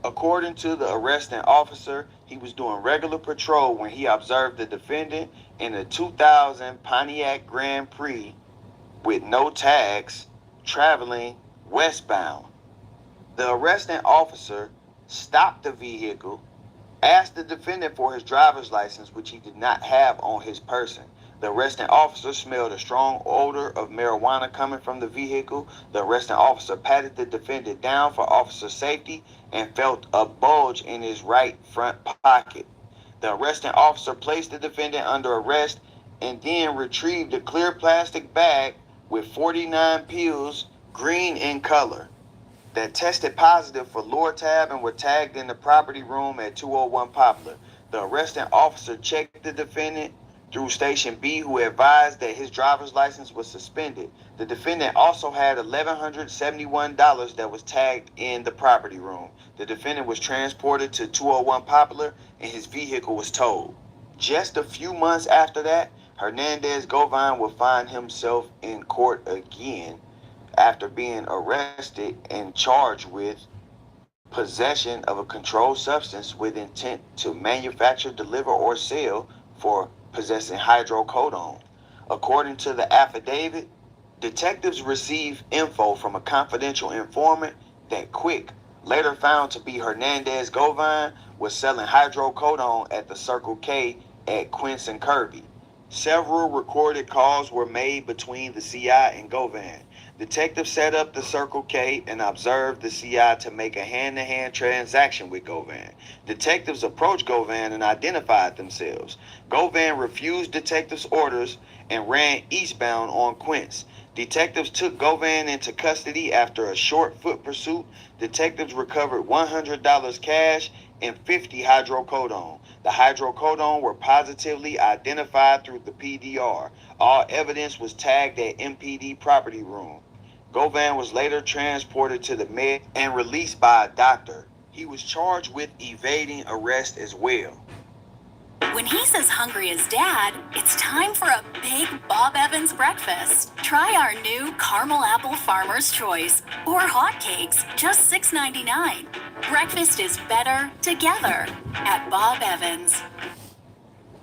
According to the arresting officer, he was doing regular patrol when he observed the defendant in a 2000 Pontiac Grand Prix with no tags, traveling westbound. The arresting officer stopped the vehicle, asked the defendant for his driver's license, which he did not have on his person. The arresting officer smelled a strong odor of marijuana coming from the vehicle. The arresting officer patted the defendant down for officer safety and felt a bulge in his right front pocket. The arresting officer placed the defendant under arrest and then retrieved a clear plastic bag with 49 pills, green in color, that tested positive for Lortab and were tagged in the property room at 201 Poplar. The arresting officer checked the defendant through Station B, who advised that his driver's license was suspended. The defendant also had $1,171 that was tagged in the property room. The defendant was transported to 201 Poplar and his vehicle was towed. Just a few months after that, Hernandez Govan would find himself in court again after being arrested and charged with possession of a controlled substance with intent to manufacture, deliver, or sell for possessing hydrocodone. According to the affidavit, detectives received info from a confidential informant that Quick, later found to be Hernandez Govan, was selling hydrocodone at the Circle K at Quince and Kirby. Several recorded calls were made between the CI and Govan. Detectives set up the Circle K and observed the CI to make a hand-to-hand transaction with Govan. Detectives approached Govan and identified themselves. Govan refused detectives' orders and ran eastbound on Quince. Detectives took Govan into custody after a short foot pursuit. Detectives recovered $100 cash and 50 hydrocodone. The hydrocodone were positively identified through the PDR. All evidence was tagged at MPD property room. Govan was later transported to the Med and released by a doctor. He was charged with evading arrest as well. When he's as hungry as Dad, it's time for a big Bob Evans breakfast. Try our new Caramel Apple Farmer's Choice or hotcakes, just $6.99. Breakfast is better together at Bob Evans.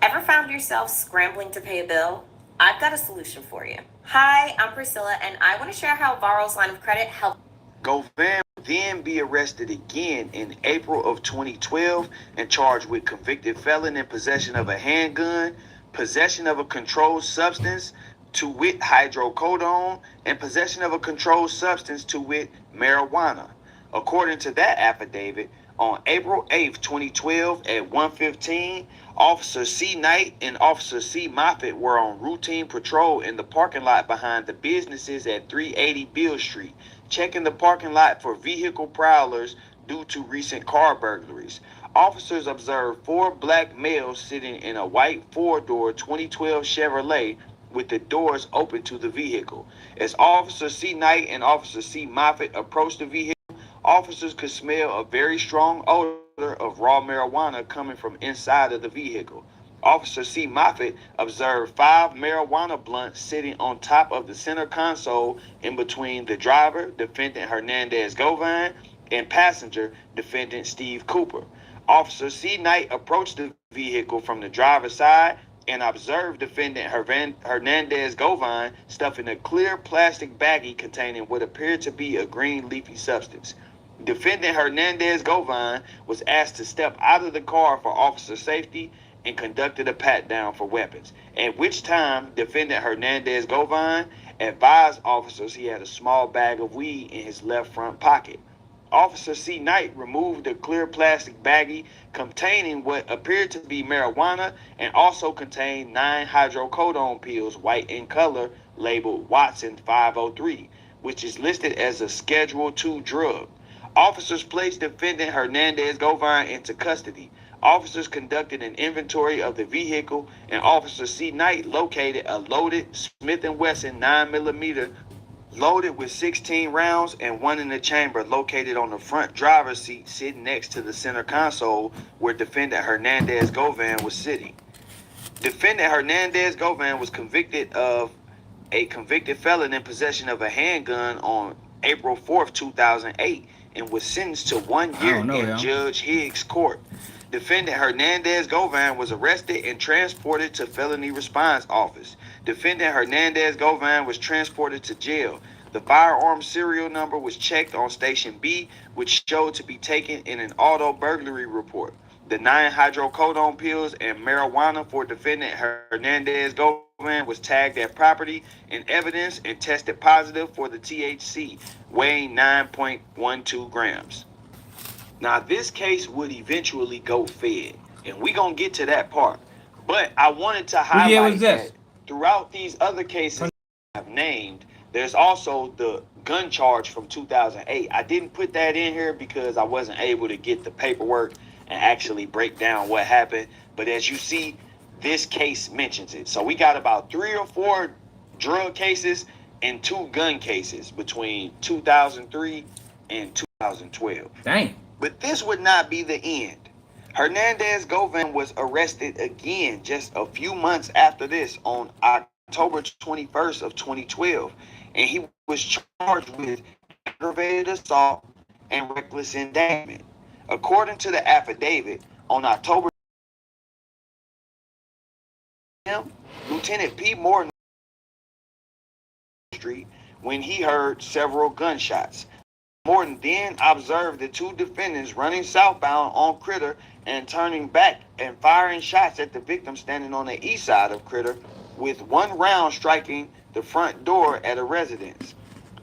Ever found yourself scrambling to pay a bill? I've got a solution for you. Hi, I'm Priscilla, and I want to share how Varro's line of credit helped. Govan would then be arrested again in April of 2012 and charged with convicted felon in possession of a handgun, possession of a controlled substance, to wit hydrocodone, and possession of a controlled substance, to wit marijuana. According to that affidavit, on April 8th, 2012 at 1:15, Officer Sy Nash and Officer C. Moffitt were on routine patrol in the parking lot behind the businesses at 380 Beale Street, checking the parking lot for vehicle prowlers due to recent car burglaries. Officers observed 4 black males sitting in a white 4-door 2012 Chevrolet with the doors open to the vehicle. As Officer Sy Nash and Officer C. Moffitt approached the vehicle, officers could smell a very strong odor of raw marijuana coming from inside of the vehicle. Officer C. Moffitt observed 5 marijuana blunts sitting on top of the center console in between the driver, defendant Hernandez Govan, and passenger, defendant Steve Cooper. Officer Sy Nash approached the vehicle from the driver's side and observed defendant Hernandez Govan stuffing a clear plastic baggie containing what appeared to be a green leafy substance. Defendant Hernandez Govan was asked to step out of the car for officer safety and conducted a pat-down for weapons, at which time defendant Hernandez Govan advised officers he had a small bag of weed in his left front pocket. Officer Sy Nash removed the clear plastic baggie containing what appeared to be marijuana and also contained 9 hydrocodone pills, white in color, labeled Watson 503, which is listed as a Schedule II drug. Officers placed defendant Hernandez Govan into custody. Officers conducted an inventory of the vehicle, and Officer Sy Nash located a loaded Smith & Wesson 9mm loaded with 16 rounds and one in the chamber located on the front driver's seat sitting next to the center console where defendant Hernandez Govan was sitting. Defendant Hernandez Govan was convicted of a convicted felon in possession of a handgun on April 4th, 2008 and was sentenced to 1 year in Judge Higgs' court. Defendant Hernandez Govan was arrested and transported to Felony Response Office. Defendant Hernandez Govan was transported to jail. The firearm serial number was checked on Station B, which showed to be taken in an auto burglary report. The 9 hydrocodone pills and marijuana for defendant Hernandez Govan was tagged at property and evidence and tested positive for the THC, weighing 9.12 grams. Now, this case would eventually go fed, and we're going to get to that part. But I wanted to highlight that throughout these other cases I've named, There's also the gun charge from 2008. I didn't put that in here because I wasn't able to get the paperwork and actually break down what happened. But as you see, this case mentions it. So we got about 3 or 4 drug cases and 2 gun cases between 2003 and 2012. Dang. But this would not be the end. Hernandez Govan was arrested again just a few months after this on October 21st of 2012, and he was charged with aggravated assault and reckless endangerment. According to the affidavit, on October, Lieutenant P. Morton Street when he heard several gunshots. Morton then observed the 2 defendants running southbound on Critter and turning back and firing shots at the victim standing on the east side of Critter, with 1 round striking the front door at a residence.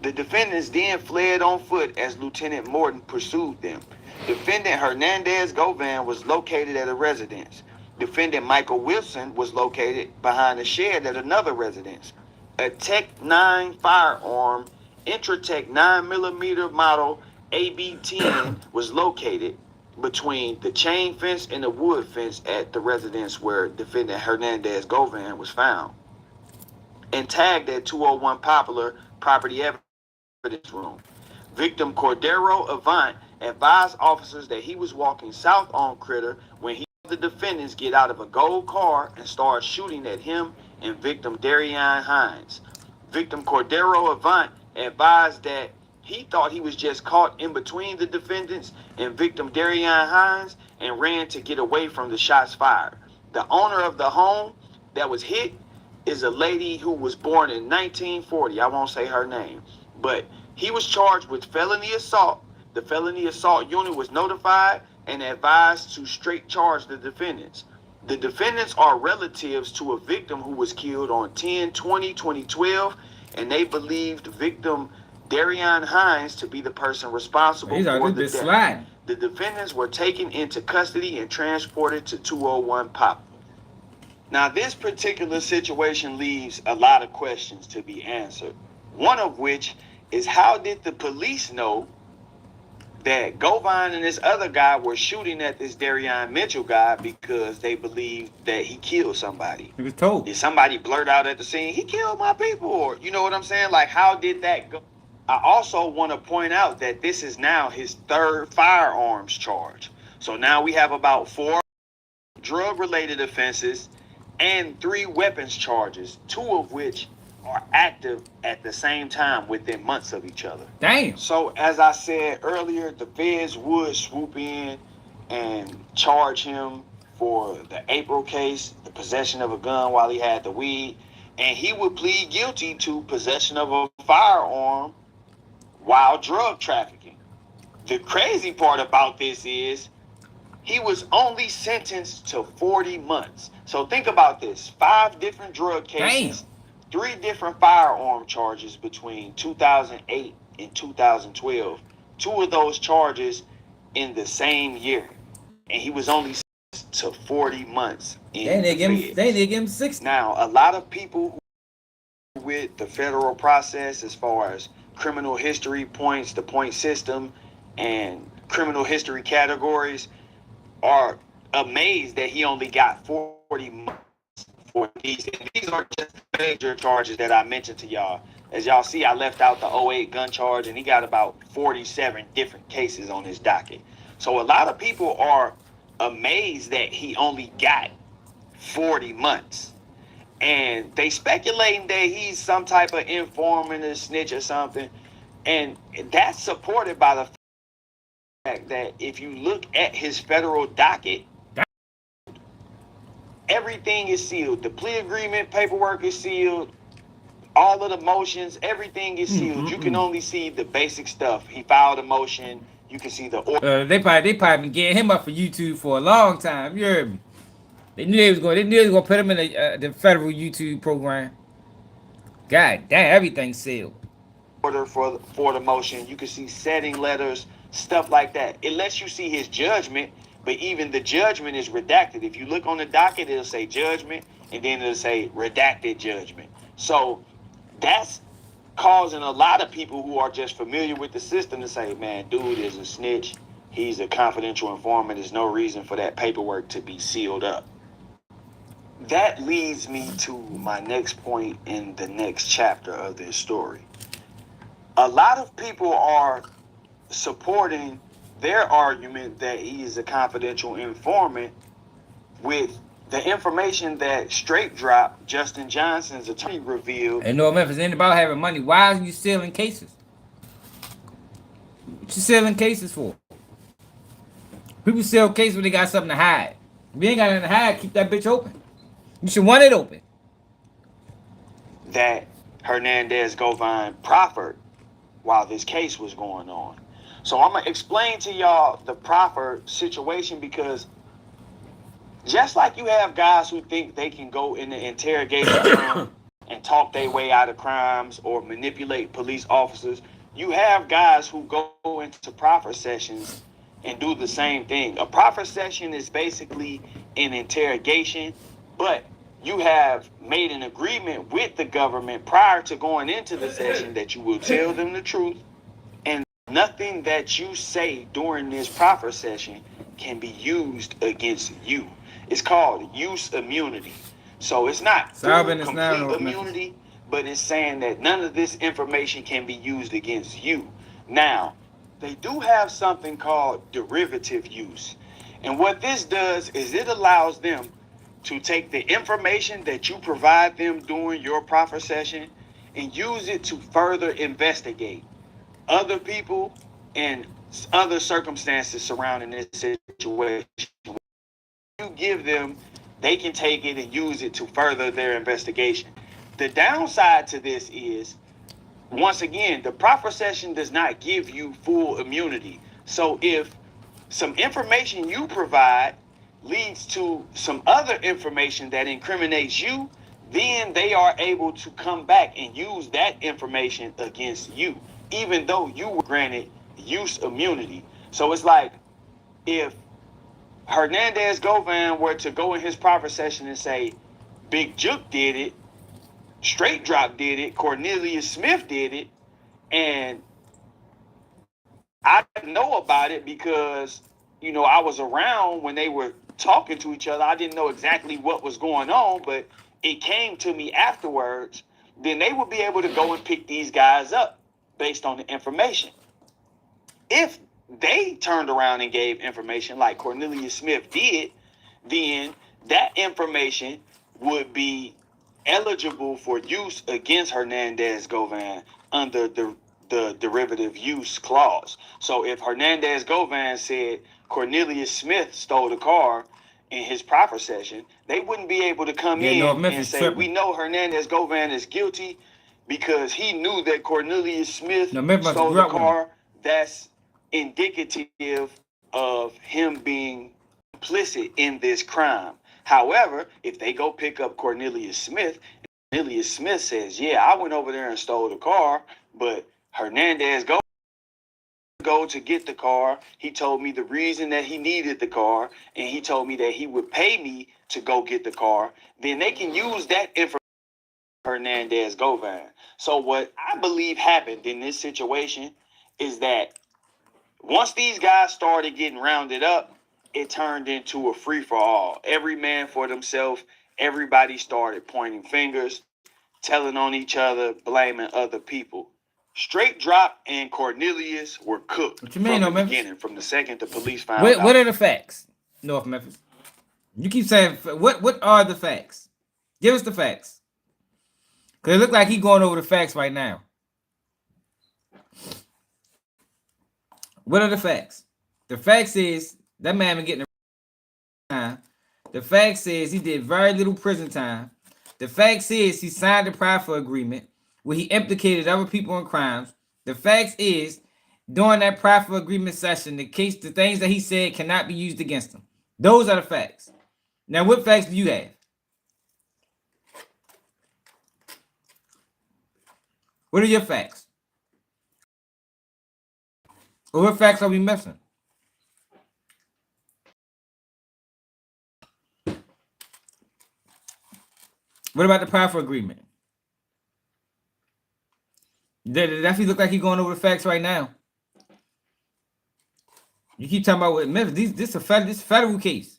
The defendants then fled on foot as Lieutenant Morton pursued them. Defendant Hernandez Govan was located at a residence. Defendant Michael Wilson was located behind a shed at another residence. A Tech 9 firearm, Intratec 9mm model AB-10 was located between the chain fence and the wood fence at the residence where defendant Hernandez Govan was found, and tagged at 201 Poplar Property Evidence Room. Victim Cordero Avant advised officers that he was walking south on Critter when he saw the defendants get out of a gold car and start shooting at him and victim Darian Hines. Victim Cordero Avant advised that he thought he was just caught in between the defendants and victim Darian Hines and ran to get away from the shots fired. The owner of the home that was hit is a lady who was born in 1940. I won't say her name, but he was charged with felony assault. The felony assault unit was notified and advised to straight charge the defendants. The defendants are relatives to a victim who was killed on 10/20/2012, and they believed victim Darian Hines to be the person responsible for the death. The defendants were taken into custody and transported to 201 Poplar. Now, this particular situation leaves a lot of questions to be answered. One of which is, how did the police know that Govan and this other guy were shooting at this Darian Mitchell guy because they believed that he killed somebody? He was told. Did somebody blurt out at the scene, he killed my people? Or, you know what I'm saying? Like, how did that go? I also want to point out that this is now his 3rd firearms charge. So now we have about 4 drug-related offenses and 3 weapons charges, 2 of which are active at the same time within months of each other. Damn. So as I said earlier, the feds would swoop in and charge him for the April case, the possession of a gun while he had the weed, and he would plead guilty to possession of a firearm while drug trafficking. The crazy part about this is he was only sentenced to 40 months. So think about this: 5 different drug cases, 3 different firearm charges between 2008 and 2012. 2 of those charges in the same year, and he was only sentenced to 40 months. They give him 60. Now, a lot of people who with the federal process as far as criminal history points, the point system, and criminal history categories are amazed that he only got 40 months for these. And these are just major charges that I mentioned to y'all. As y'all see, I left out the 08 gun charge, and he got about 47 different cases on his docket. So a lot of people are amazed that he only got 40 months. And they speculating that he's some type of informant or snitch or something. And that's supported by the fact that if you look at his federal docket, everything is sealed. The plea agreement paperwork is sealed. All of the motions, everything is sealed. You can only see the basic stuff. He filed a motion. You can see the order. They probably been getting him up for YouTube for a long time. You heard me? They knew they was going to put him in the federal YouTube program. God damn, everything's sealed. Order for the motion. You can see setting letters, stuff like that. It lets you see his judgment, but even the judgment is redacted. If you look on the docket, it'll say judgment, and then it'll say redacted judgment. So that's causing a lot of people who are just familiar with the system to say, man, dude is a snitch. He's a confidential informant. There's no reason for that paperwork to be sealed up. That leads me to my next point in the next chapter of this story. A lot of people are supporting their argument that he is a confidential informant with the information that Straight Drop, Justin Johnson's attorney, revealed. And no, Memphis ain't about having money. Why are you selling cases? What you selling cases for? People sell cases when they got something to hide. If you ain't got nothing to hide, keep that bitch open. You should want it open. That Hernandez Govan proffered while this case was going on. So I'm going to explain to y'all the proffer situation, because just like you have guys who think they can go in the interrogation room and talk their way out of crimes or manipulate police officers, you have guys who go into proffer sessions and do the same thing. A proffer session is basically an interrogation, but you have made an agreement with the government prior to going into the session that you will tell them the truth, and nothing that you say during this proffer session can be used against you. It's called use immunity. So it's not complete immunity, but it's saying that none of this information can be used against you. Now, they do have something called derivative use. And what this does is it allows them to take the information that you provide them during your proffer session and use it to further investigate other people and other circumstances surrounding this situation. You give them, they can take it and use it to further their investigation. The downside to this is, once again, the proffer session does not give you full immunity. So if some information you provide leads to some other information that incriminates you, then they are able to come back and use that information against you, even though you were granted use immunity. So it's like if Hernandez Govan were to go in his proffer session and say, Big Juke did it, Straight Drop did it, Cornelius Smith did it, and I didn't know about it because, you know, I was around when they were talking to each other. I didn't know exactly what was going on, but it came to me afterwards. Then they would be able to go and pick these guys up based on the information. If they turned around and gave information like Cornelius Smith did, then that information would be eligible for use against Hernandez Govan under the derivative use clause. So if Hernandez Govan said Cornelius Smith stole the car in his proffer session, they wouldn't be able to come in and say, we know Hernandez Govan is guilty because he knew that Cornelius Smith stole the car. That's indicative of him being complicit in this crime. However, if they go pick up Cornelius Smith says, yeah, I went over there and stole the car, but Hernandez go to get the car. He told me the reason that he needed the car, and he told me that he would pay me to go get the car. Then they can use that information for Hernandez Govan. So what I believe happened in this situation is that once these guys started getting rounded up, it turned into a free-for-all. Every man for themselves. Everybody started pointing fingers, telling on each other, blaming other people. Straight Drop and Cornelius were cooked from the beginning, from the second the police found out. What are the facts, North Memphis? You keep saying, what are the facts? Give us the facts. Because it look like he's going over the facts right now. What are the facts? The facts is that man been getting time. The facts is he did very little prison time. The facts is he signed the proffer agreement where he implicated other people in crimes. The facts is during that proffer agreement session, the things that he said cannot be used against him. Those are the facts. Now, what facts do you have? What are your facts? Or what facts are we missing? What about the proffer agreement? That's he look like he's going over the facts right now. You keep talking about what Memphis. This federal case.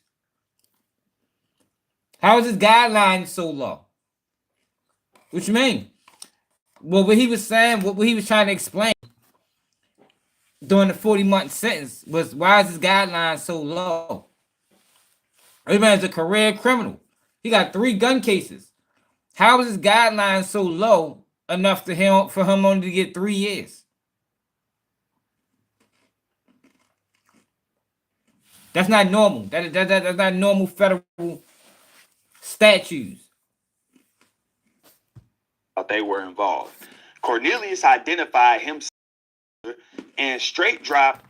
How is this guideline so low? What you mean? Well, what he was saying, what he was trying to explain during the 40-month sentence was why is this guideline so low? This man's a career criminal. He got 3 gun cases. How is this guideline so low enough for him only to get 3 years? That's not normal. That's not normal federal statutes. They were involved. Cornelius identified himself, and Straight Drop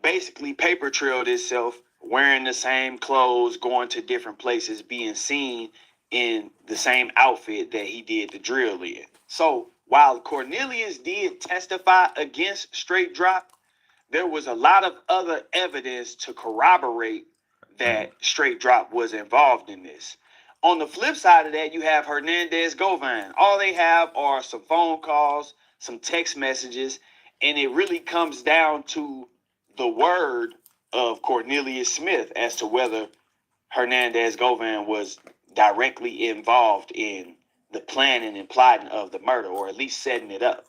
basically paper trailed itself wearing the same clothes, going to different places, being seen in the same outfit that he did the drill in. So while Cornelius did testify against Straight Drop, there was a lot of other evidence to corroborate that Straight Drop was involved in this. On the flip side of that, you have Hernandez Govan. All they have are some phone calls, some text messages, and it really comes down to the word of Cornelius Smith as to whether Hernandez Govan was directly involved in the planning and plotting of the murder, or at least setting it up.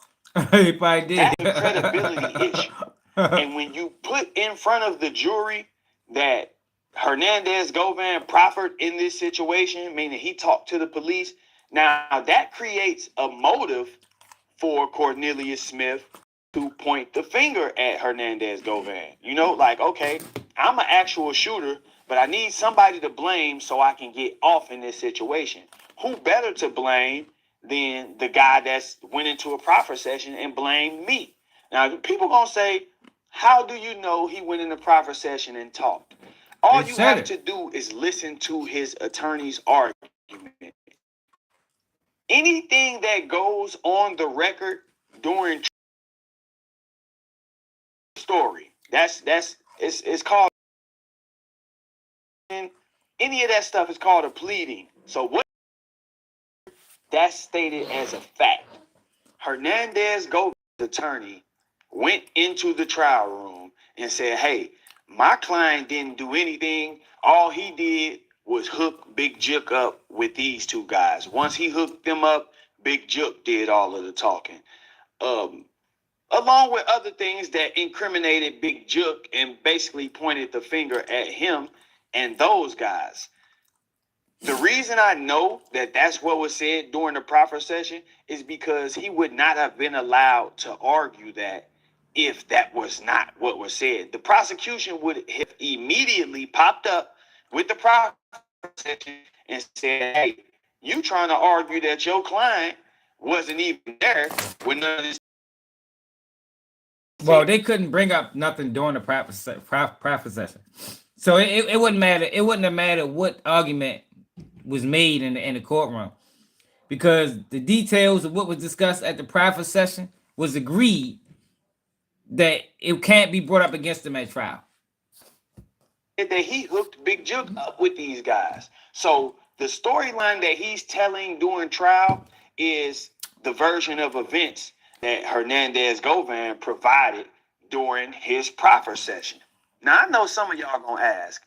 He probably did. That's a credibility issue. And when you put in front of the jury that Hernandez Govan proffered in this situation, meaning he talked to the police, now that creates a motive for Cornelius Smith to point the finger at Hernandez Govan. You know, like, okay, I'm an actual shooter, but I need somebody to blame so I can get off in this situation. Who better to blame than the guy that's went into a proffer session and blamed me? Now, people gonna say, how do you know he went in the proffer session and talked? All you have to do is listen to his attorney's argument. Anything that goes on the record during story, it's called, any of that stuff is called a pleading. So what that's stated as a fact. Hernandez Govan's attorney went into the trial room and said, hey, my client didn't do anything. All he did was hook Big Jook up with these 2 guys. Once he hooked them up, Big Jook did all of the talking. Along with other things that incriminated Big Jook and basically pointed the finger at him and those guys. The reason I know that that's what was said during the proffer session is because he would not have been allowed to argue that if that was not what was said. The prosecution would have immediately popped up with the proffer session and said, hey, you trying to argue that your client wasn't even there when none of this. Well, they couldn't bring up nothing during the proffer session. So it wouldn't matter. It wouldn't have mattered what argument was made in the courtroom, because the details of what was discussed at the proffer session was agreed that it can't be brought up against him at trial. That he hooked Big Jook up with these guys. So the storyline that he's telling during trial is the version of events that Hernandez Govan provided during his proffer session. Now, I know some of y'all gonna ask,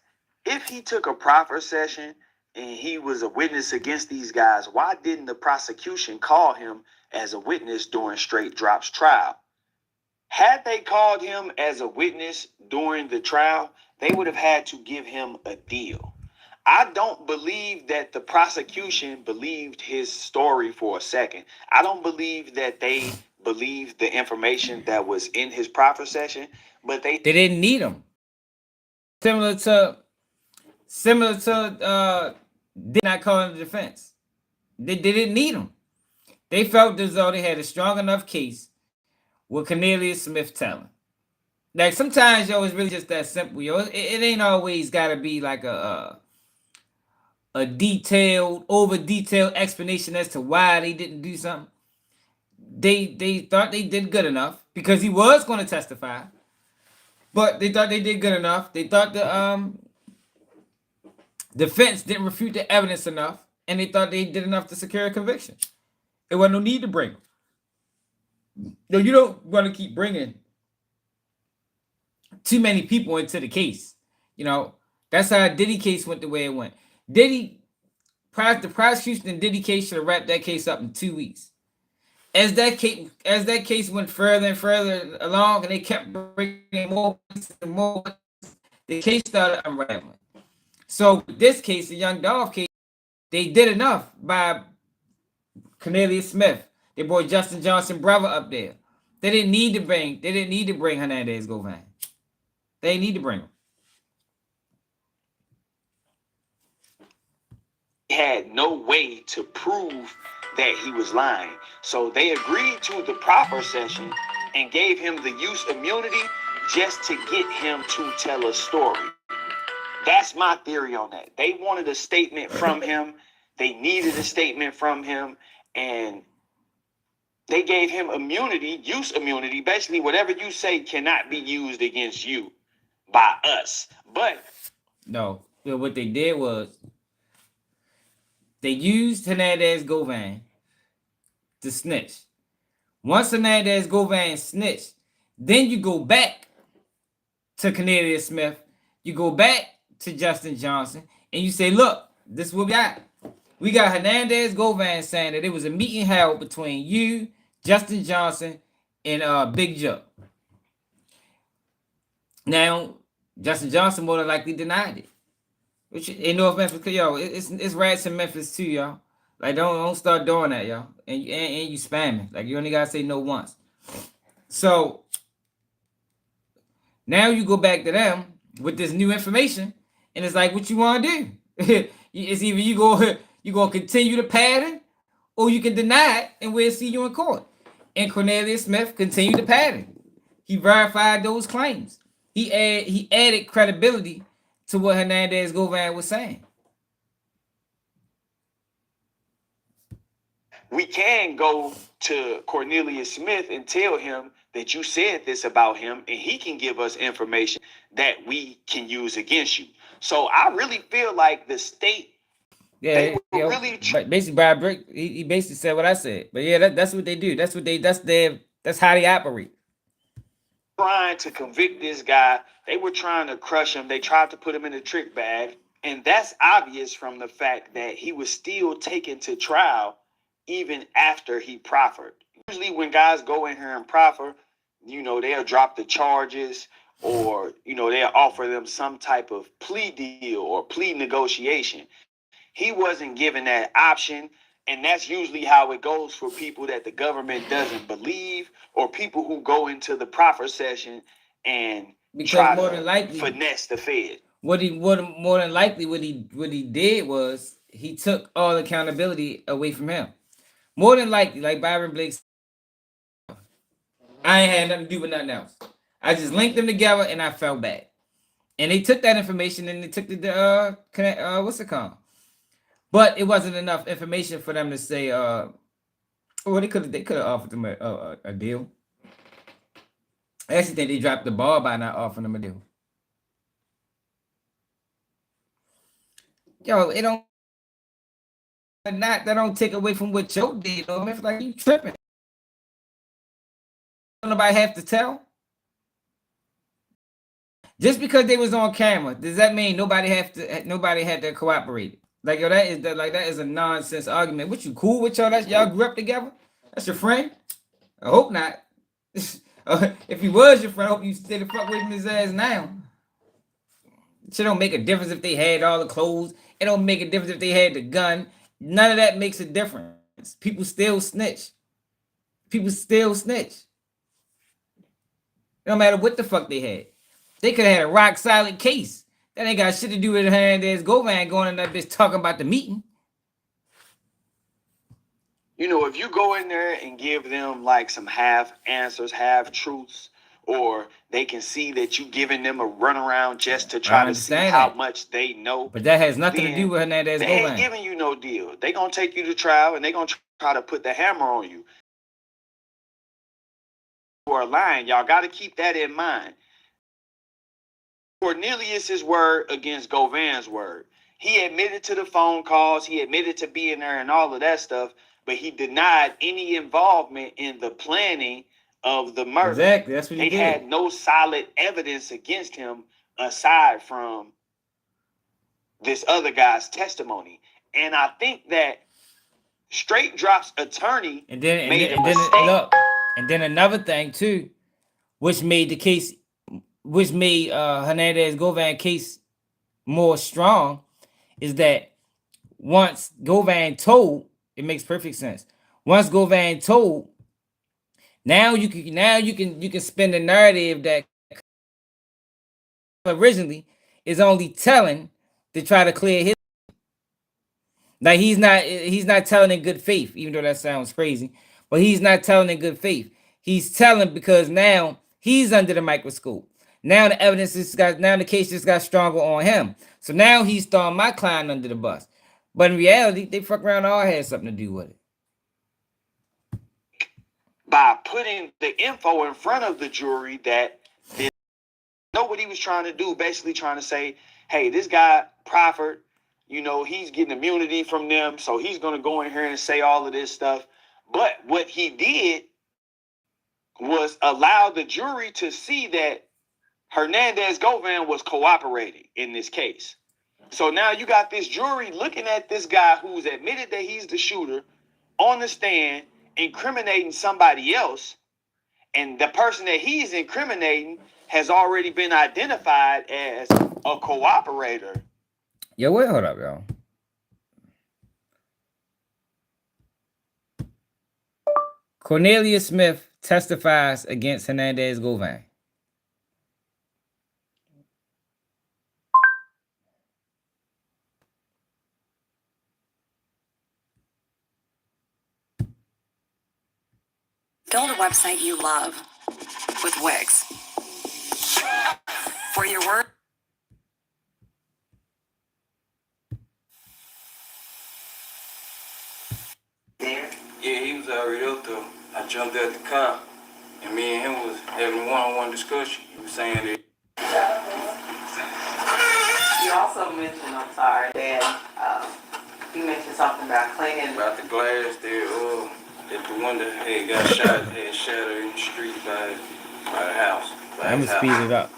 if he took a proffer session and he was a witness against these guys, why didn't the prosecution call him as a witness during Straight Drop's trial? Had they called him as a witness during the trial, they would have had to give him a deal. I don't believe that the prosecution believed his story for a second. I don't believe that they believed the information that was in his proffer session, but they didn't need him. Similar to did not call him the defense. They didn't need him. They felt as though they had a strong enough case with Cornelius Smith telling. Like, sometimes, yo, it's really just that simple, yo. It ain't always gotta be like a detailed, over-detailed explanation as to why they didn't do something. They thought they did good enough because he was going to testify, but they thought they did good enough. They thought the defense didn't refute the evidence enough, and they thought they did enough to secure a conviction. There wasn't no need to bring him. No, you don't want to keep bringing too many people into the case. You know, that's how Diddy case went the way it went. The prosecution and Diddy case should have wrapped that case up in 2 weeks. As that case went further and further along, and they kept bringing more and more, the case started unraveling. So this case, the Young Dolph case, they did enough by Cornelius Smith. They brought Justin Johnson brother up there. They didn't need to bring Hernandez Govan. They didn't need to bring him. Had no way to prove that he was lying. So they agreed to the proffer session and gave him the use immunity just to get him to tell a story. That's my theory on that. They wanted a statement from him. They needed a statement from him. And they gave him immunity, use immunity. Basically, whatever you say cannot be used against you by us. But no, what they did was they used Hernandez Govan to snitch. Once Hernandez Govan snitched, then you go back to Cornelius Smith, you go back to Justin Johnson, and you say, look, this is what we got. We got Hernandez Govan saying that it was a meeting held between you, Justin Johnson, and Big Joe. Now, Justin Johnson more than likely denied it. Which in North Memphis, yo, it's rats in Memphis too, y'all. Like don't start doing that, y'all. And you spamming. Like you only gotta say no once. So now you go back to them with this new information, and it's like, what you want to do? It's either you gonna continue the pattern, or you can deny it, and we'll see you in court. And Cornelius Smith continued the pattern. He verified those claims. He added credibility to what Hernandez Govan was saying. We can go to Cornelius Smith and tell him that you said this about him, and he can give us information that we can use against you. So I really feel like the state, basically Brad Brick, he basically said what I said. But yeah, that's what they do. That's how they operate. Trying to convict this guy, they were trying to crush him. They tried to put him in a trick bag, and that's obvious from the fact that he was still taken to trial even after he proffered. Usually when guys go in here and proffer, they'll drop the charges, or they'll offer them some type of plea deal or plea negotiation. He wasn't given that option. And that's usually how it goes for people that the government doesn't believe, or people who go into the proffer session and try to finesse the Fed. What he did was he took all accountability away from him. More than likely, like Byron Blake said, I ain't had nothing to do with nothing else. I just linked them together and I fell back. And they took that information and they took the what's it called? But it wasn't enough information for them to say, they could have offered them a deal. I actually think they dropped the ball by not offering them a deal. Yo, that don't take away from what Joe did, though. It's like you tripping. Nobody have to tell. Just because they was on camera, does that mean nobody had to cooperate? Like, yo, that is a nonsense argument. What, you cool with y'all? Y'all grew up together? That's your friend? I hope not. If he was your friend, I hope you still fuck with his ass now. It don't make a difference if they had all the clothes. It don't make a difference if they had the gun. None of that makes a difference. People still snitch. It don't matter what the fuck they had. They could have had a rock solid case. That ain't got shit to do with Hernandez Govan going in that bitch talking about the meeting. If you go in there and give them like some half answers, half truths, or they can see that you giving them a runaround just to try to see how much they know. But that has nothing to do with Hernandez Govan. They ain't giving you no deal. They gonna take you to trial and they gonna try to put the hammer on you. You are lying. Y'all got to keep that in mind. Cornelius's word against Govan's word. He admitted to the phone calls. He admitted to being there and all of that stuff. but he denied any involvement in the planning of the murder. Exactly, that's what he They did. had no solid evidence against him aside from this other guy's testimony. And I think that Straight Drop's attorney made a mistake. Look, and then another thing too, which made Hernandez Govan case more strong, is that once Govan told, it makes perfect sense. Once Govan told, now you can spin the narrative that originally is only telling to try to clear his. Like he's not telling in good faith, even though that sounds crazy, but he's not telling in good faith. He's telling because now he's under the microscope. Now the evidence now the case just got stronger on him. So now he's throwing my client under the bus. But in reality, they fuck around all had something to do with it. By putting the info in front of the jury that they know what he was trying to do, basically trying to say, hey, this guy, Proffer, he's getting immunity from them, so he's going to go in here and say all of this stuff. But what he did was allow the jury to see that Hernandez Govan was cooperating in this case. So now you got this jury looking at this guy who's admitted that he's the shooter on the stand, incriminating somebody else, and the person that he's incriminating has already been identified as a cooperator. Yo, wait, hold up, y'all. Cornelius Smith testifies against Hernandez Govan. Build a website you love with Wix. For your work. Yeah, he was already up there. I jumped out the car, and me and him was having a one-on-one discussion. He was saying that. You also mentioned, I'm sorry, that you mentioned something about cleaning. About the glass there, that the window had shattered in the street by the house. I'm gonna speed it up.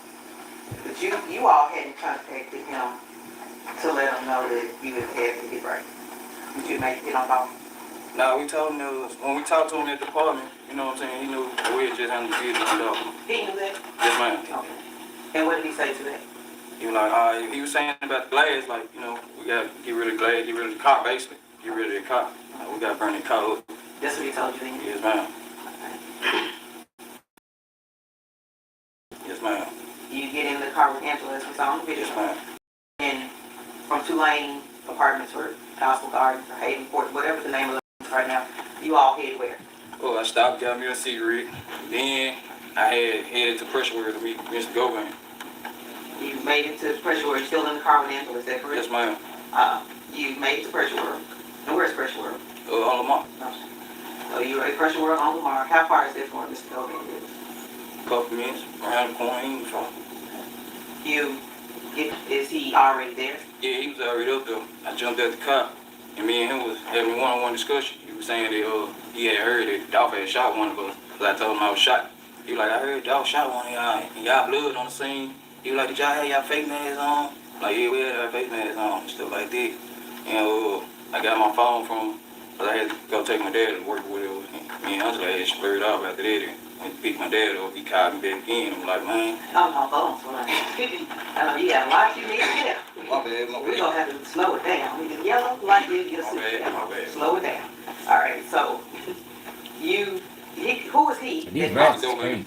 But you all hadn't contacted him to let him know that you had to get right. Did you make it on phone? No, we told him when we talked to him at the apartment, you know what I'm saying, he knew we had just handled the business. He knew that? Yes, ma'am. Okay. And what did he say to that? He was like, he was saying about the glass, like, we got to get rid of the glass, get rid of the car, basically. Get rid of the car. We got to burn the car up. That's what he told you then? Yes, ma'am. Yes, ma'am. You get in the car with Angela, as we saw on the video. Yes, ma'am. And from Tulane Apartments or Gospel Gardens or Hayden Court, whatever the name of it is right now, you all headed where? Well, I stopped, got me a cigarette. Then I had headed to Pressure Ware to meet Mr. Govan. You made it to Pressure Ware, still in the car with Angela, is that correct? Yes, ma'am. You made it to Pressure Ware. And where's Pressure Ware? On Lamar. So you were at Pressure Ware on Lamar. How far is that from Mr. Govan? Couple minutes, around the corner. Is he already there? Yeah, he was already up there. I jumped out the car, and me and him was having a one-on-one discussion. He was saying that he had heard that Dolph had shot one of us. Cause I told him I was shot. He was like, I heard Dolph shot one of y'all, and y'all blood on the scene. He was like, did y'all have y'all face masks on? Like, yeah, we had our face masks on, and stuff like that. And I got my phone from him, cause I had to go take my dad to work with it. Me and Angela had spurred off after that. When he picked my dad up, he called me back again. I'm like, man. Oh, my phone's flying. I know you got a lot you need to get. My bad. We're going to have to slow it down. We get yellow, light, you get a switch down. My bad. Slow it down. All right, so who was he? These rats is crazy.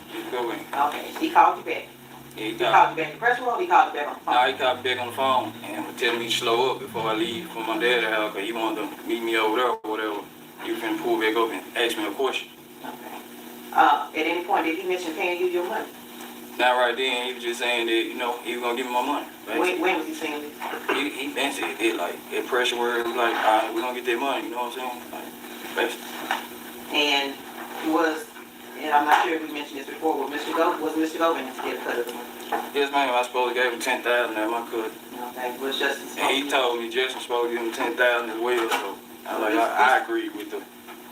Okay, he called you back. Yeah, he called you back to Pressure Ware, or he called you back on the phone? No, he called me back on the phone and telling me to slow up before I leave from my dad's house, because he wanted to meet me over there or whatever. He was finna pull back up and ask me a question. Okay. At any point, did he mention paying you your money? Not right then. He was just saying that, he was going to give me my money. When was he saying this? He mentioned it, like, at Pressure Ware, it was like, all right, we're going to get that money, you know what I'm saying? Like, basically. And I'm not sure if we mentioned this before, was Mr. Govan to get a cut of the money? Yes, ma'am, I supposed to give him $10,000 at my cut. Okay, was Justin And he told me Justin supposed to give him $10,000 as well, so I agree with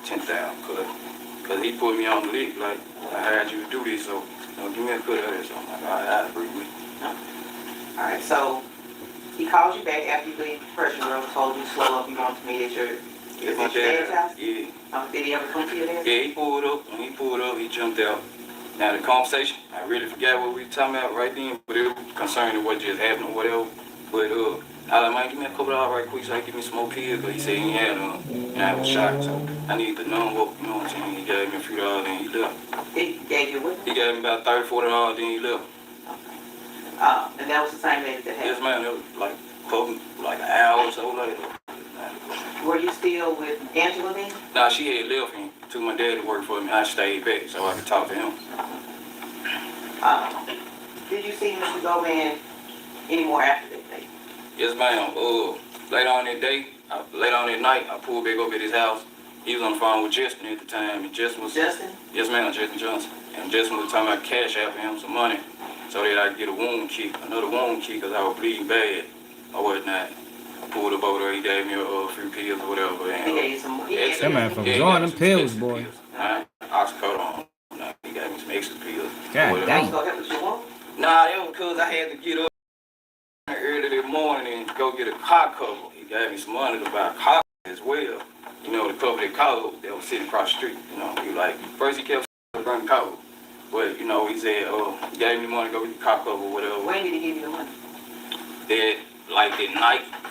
$10,000, cause he put me on the list, like, I hired you to do this, so, give me a cut of this. So I'm like, all right, I agree with you. All right, so he called you back after you leave the pressure room, told you to slow up, you want to meet at your dad's house? Yeah. Did he ever come to your dad's? Yeah, he pulled up. When he pulled up, he jumped out. Now, the conversation, I really forgot what we were talking about right then, but it was concerning what just happened or whatever. But, I was like, man, give me a couple of hours right quick so I can give me some more pills, because he said he had them, and I was shocked, so I needed to know what, you know what I'm saying? He gave me a few dollars, and he left. He gave you what? He gave me about $30, $40, then he left. And that was the same day that happened? Yes, man, it was like an hour or so later. Were you still with Angela then? Nah, she had left and took my dad to work for me. I stayed back so I could talk to him. Did you see Mr. Govan anymore after that day? Yes, ma'am. Later on that night, I pulled back up at his house. He was on the phone with Justin at the time, and Justin was... Justin? Yes, ma'am, Justin Johnson. And Justin was talking about cash out for him some money so that I could get another wound kit, because I was bleeding bad or whatnot. I pulled up over there, he gave me a few pills or whatever. And, he gave you some... That man from drawing them pills, boy. Oxycodone. He got me some extra pills. God damn. Nah, that was because I had to get up early that morning and go get a car cover. He gave me some money to buy a car as well. You know, to cover that car that was sitting across the street. You know, he like, first he kept bringing cover. But, you know, he said, he gave me money to go get the car cover or whatever. When did he give you the money? That night,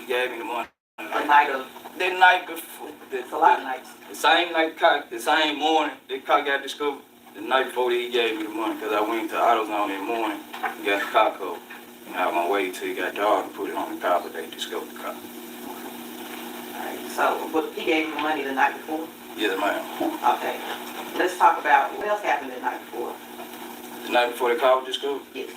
he gave me the money. The night of? That night before. It's a lot of nights. The same night, the same morning, that car got discovered. The night before that, he gave me the money, because I went to AutoZone that morning and got the car cover. And I was going to wait till it got dark and put it on the car, but they discovered the car. Alright, so, but he gave you money the night before? Yes, ma'am. Okay. Let's talk about what else happened the night before. The night before the car was discovered? Yes.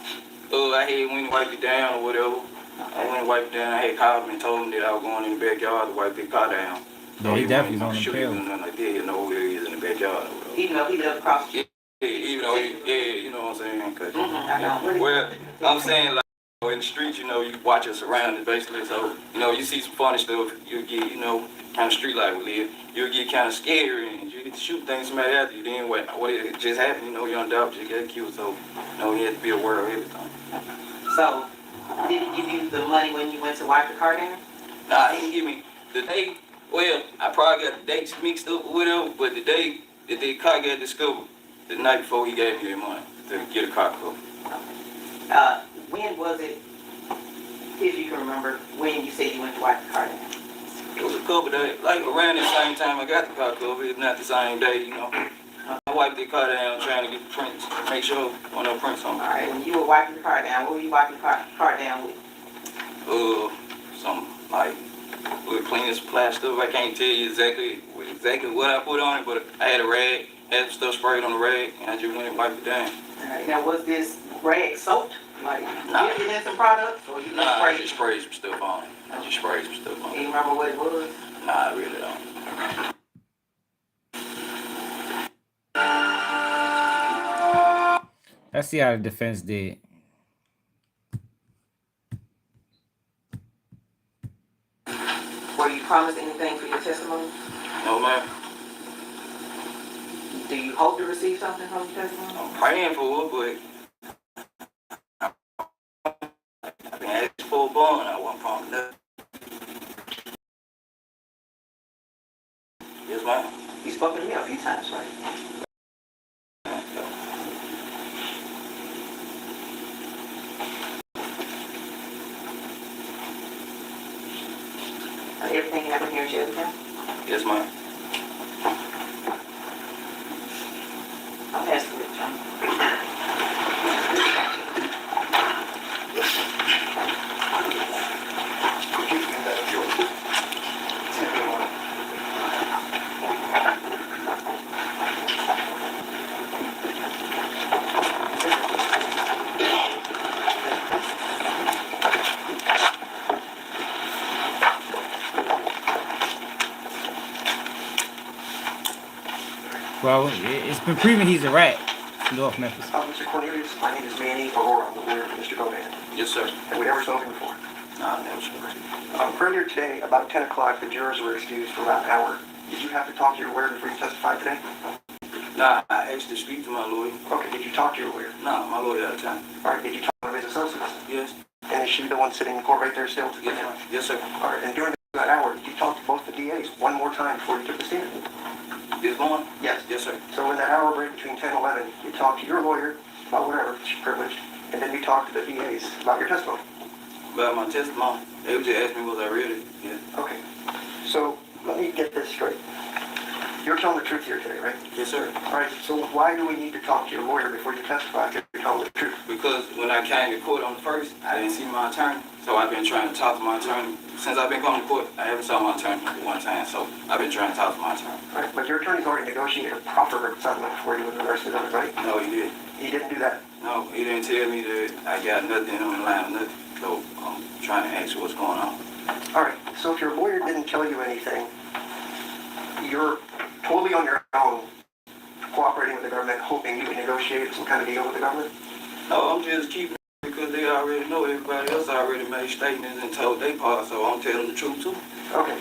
I had went and wiped it down or whatever. I went and wiped it down. I had called him and told him that I was going in the backyard to wipe the car down. Yeah, he definitely on the pill. Like that, you know where he is in the backyard. Even though he lived across the street? Yeah, even though you know what I'm saying? Cause, well, I'm saying, like, in the streets, you know, you watch your surroundings, basically. So, you know, you see some funny stuff, you get, you know, kind of street life we live. You'll get kind of scary, and you get to shoot things somebody after you. Then what it just happened, you know, you're on doubt, you get killed. So, you know, you have to be aware of everything. So, did he give you the money when you went to wipe the car down? Nah, he didn't give me the day. Well, I probably got the dates mixed up or whatever, but the day that the car got discovered, the night before he gave me the money to get a car cover. When was it, if you can remember, when you said you went to wipe the car down? It was a couple days, like around the same time I got the car cover, if not the same day, you know. I wiped the car down trying to get the prints, make sure there were no prints on it. Alright, when you were wiping the car down, what were you wiping the car down with? Some like cleanest plaster. I can't tell you exactly what I put on it, but I had a rag, had some stuff sprayed on the rag, and I just went and wiped it down. Alright, now was this rag soaked? Like, nah. Dipped it in some products? Or you nah, I just sprayed some stuff on it. Do you remember what it was? Nah, I really don't. Let's see how the defense did. Were you promised anything for your testimony? No, ma'am. Do you hope to receive something from your testimony? I'm praying for it, but I've been asked for a bond. I wasn't promised nothing. Yes, ma'am. You spoke to me a few times, right? Everything happened here in Shelbyville? Yes, ma'am. I'll pass it with Well, it's been proven he's a rat. North Memphis. Mr. Cornelius, my name is Manny Aurora. I'm the lawyer for Mr. Govan. Yes, sir. Have we ever spoken before? No, I've never spoken. Earlier today, about 10 o'clock, the jurors were excused for about an hour. Did you have to talk to your lawyer before you testified today? Nah, I asked to speak to my lawyer. Okay, did you talk to your lawyer? No, my lawyer out of time. All right, did you talk to his associates? Yes. And is she the one sitting in court right there still? Yes, yes, sir. All right, and during that hour, did you talk to both the DAs one more time before you took the stand? This morning? Yes. Yes, sir. So in that hour break between 10 and 11, you talked to your lawyer about whatever, privilege, and then you talked to the DAs about your testimony. About my testimony? They would just ask me was I ready. Yeah. Okay. So let me get this straight. You're telling the truth here today, right? Yes, sir. All right, so why do we need to talk to your lawyer before you testify if you're telling the truth? Because when I came to court on the first, I didn't see my attorney. So I've been trying to talk to my attorney. Since I've been coming to court, I haven't saw my attorney one time, so I've been trying to talk to my attorney. All right, but your attorney's already negotiated a proffer settlement before you were arrested on it, right? No, he didn't. He didn't do that? No, he didn't tell me that I got nothing on the line, nothing. So I'm trying to ask you what's going on. All right, so if your lawyer didn't tell you anything, you're totally on your own cooperating with the government, hoping you can negotiate some kind of deal with the government? No, I'm just keeping it because they already know. Everybody else already made statements and told their part, so I'm telling the truth too. Okay.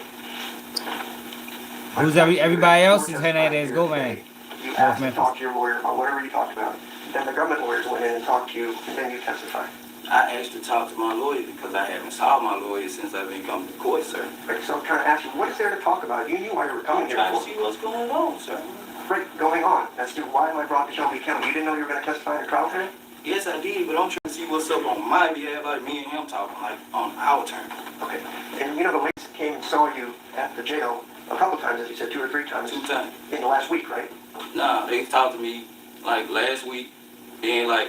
Who's everybody else is Hernandez Govan. You asked to talk to your lawyer about whatever you talked about. Then the government lawyers went in and talked to you, and then you testified. I asked to talk to my lawyer because I haven't saw my lawyer since I've been coming to court, sir. Right, so I'm trying to ask you, what is there to talk about? You knew why you were coming here. I'm trying to see what's going on, sir. Right, going on. As to why am I brought to Shelby County? You didn't know you were going to testify in a trial today? Yes, I did, but I'm trying to see what's up on my behalf, like me and him talking, like on our terms. Okay. And you know the ladies came and saw you at the jail a couple times, as you said, 2 or 3 times. 2 times. In the last week, right? Nah, they talked to me like last week, then like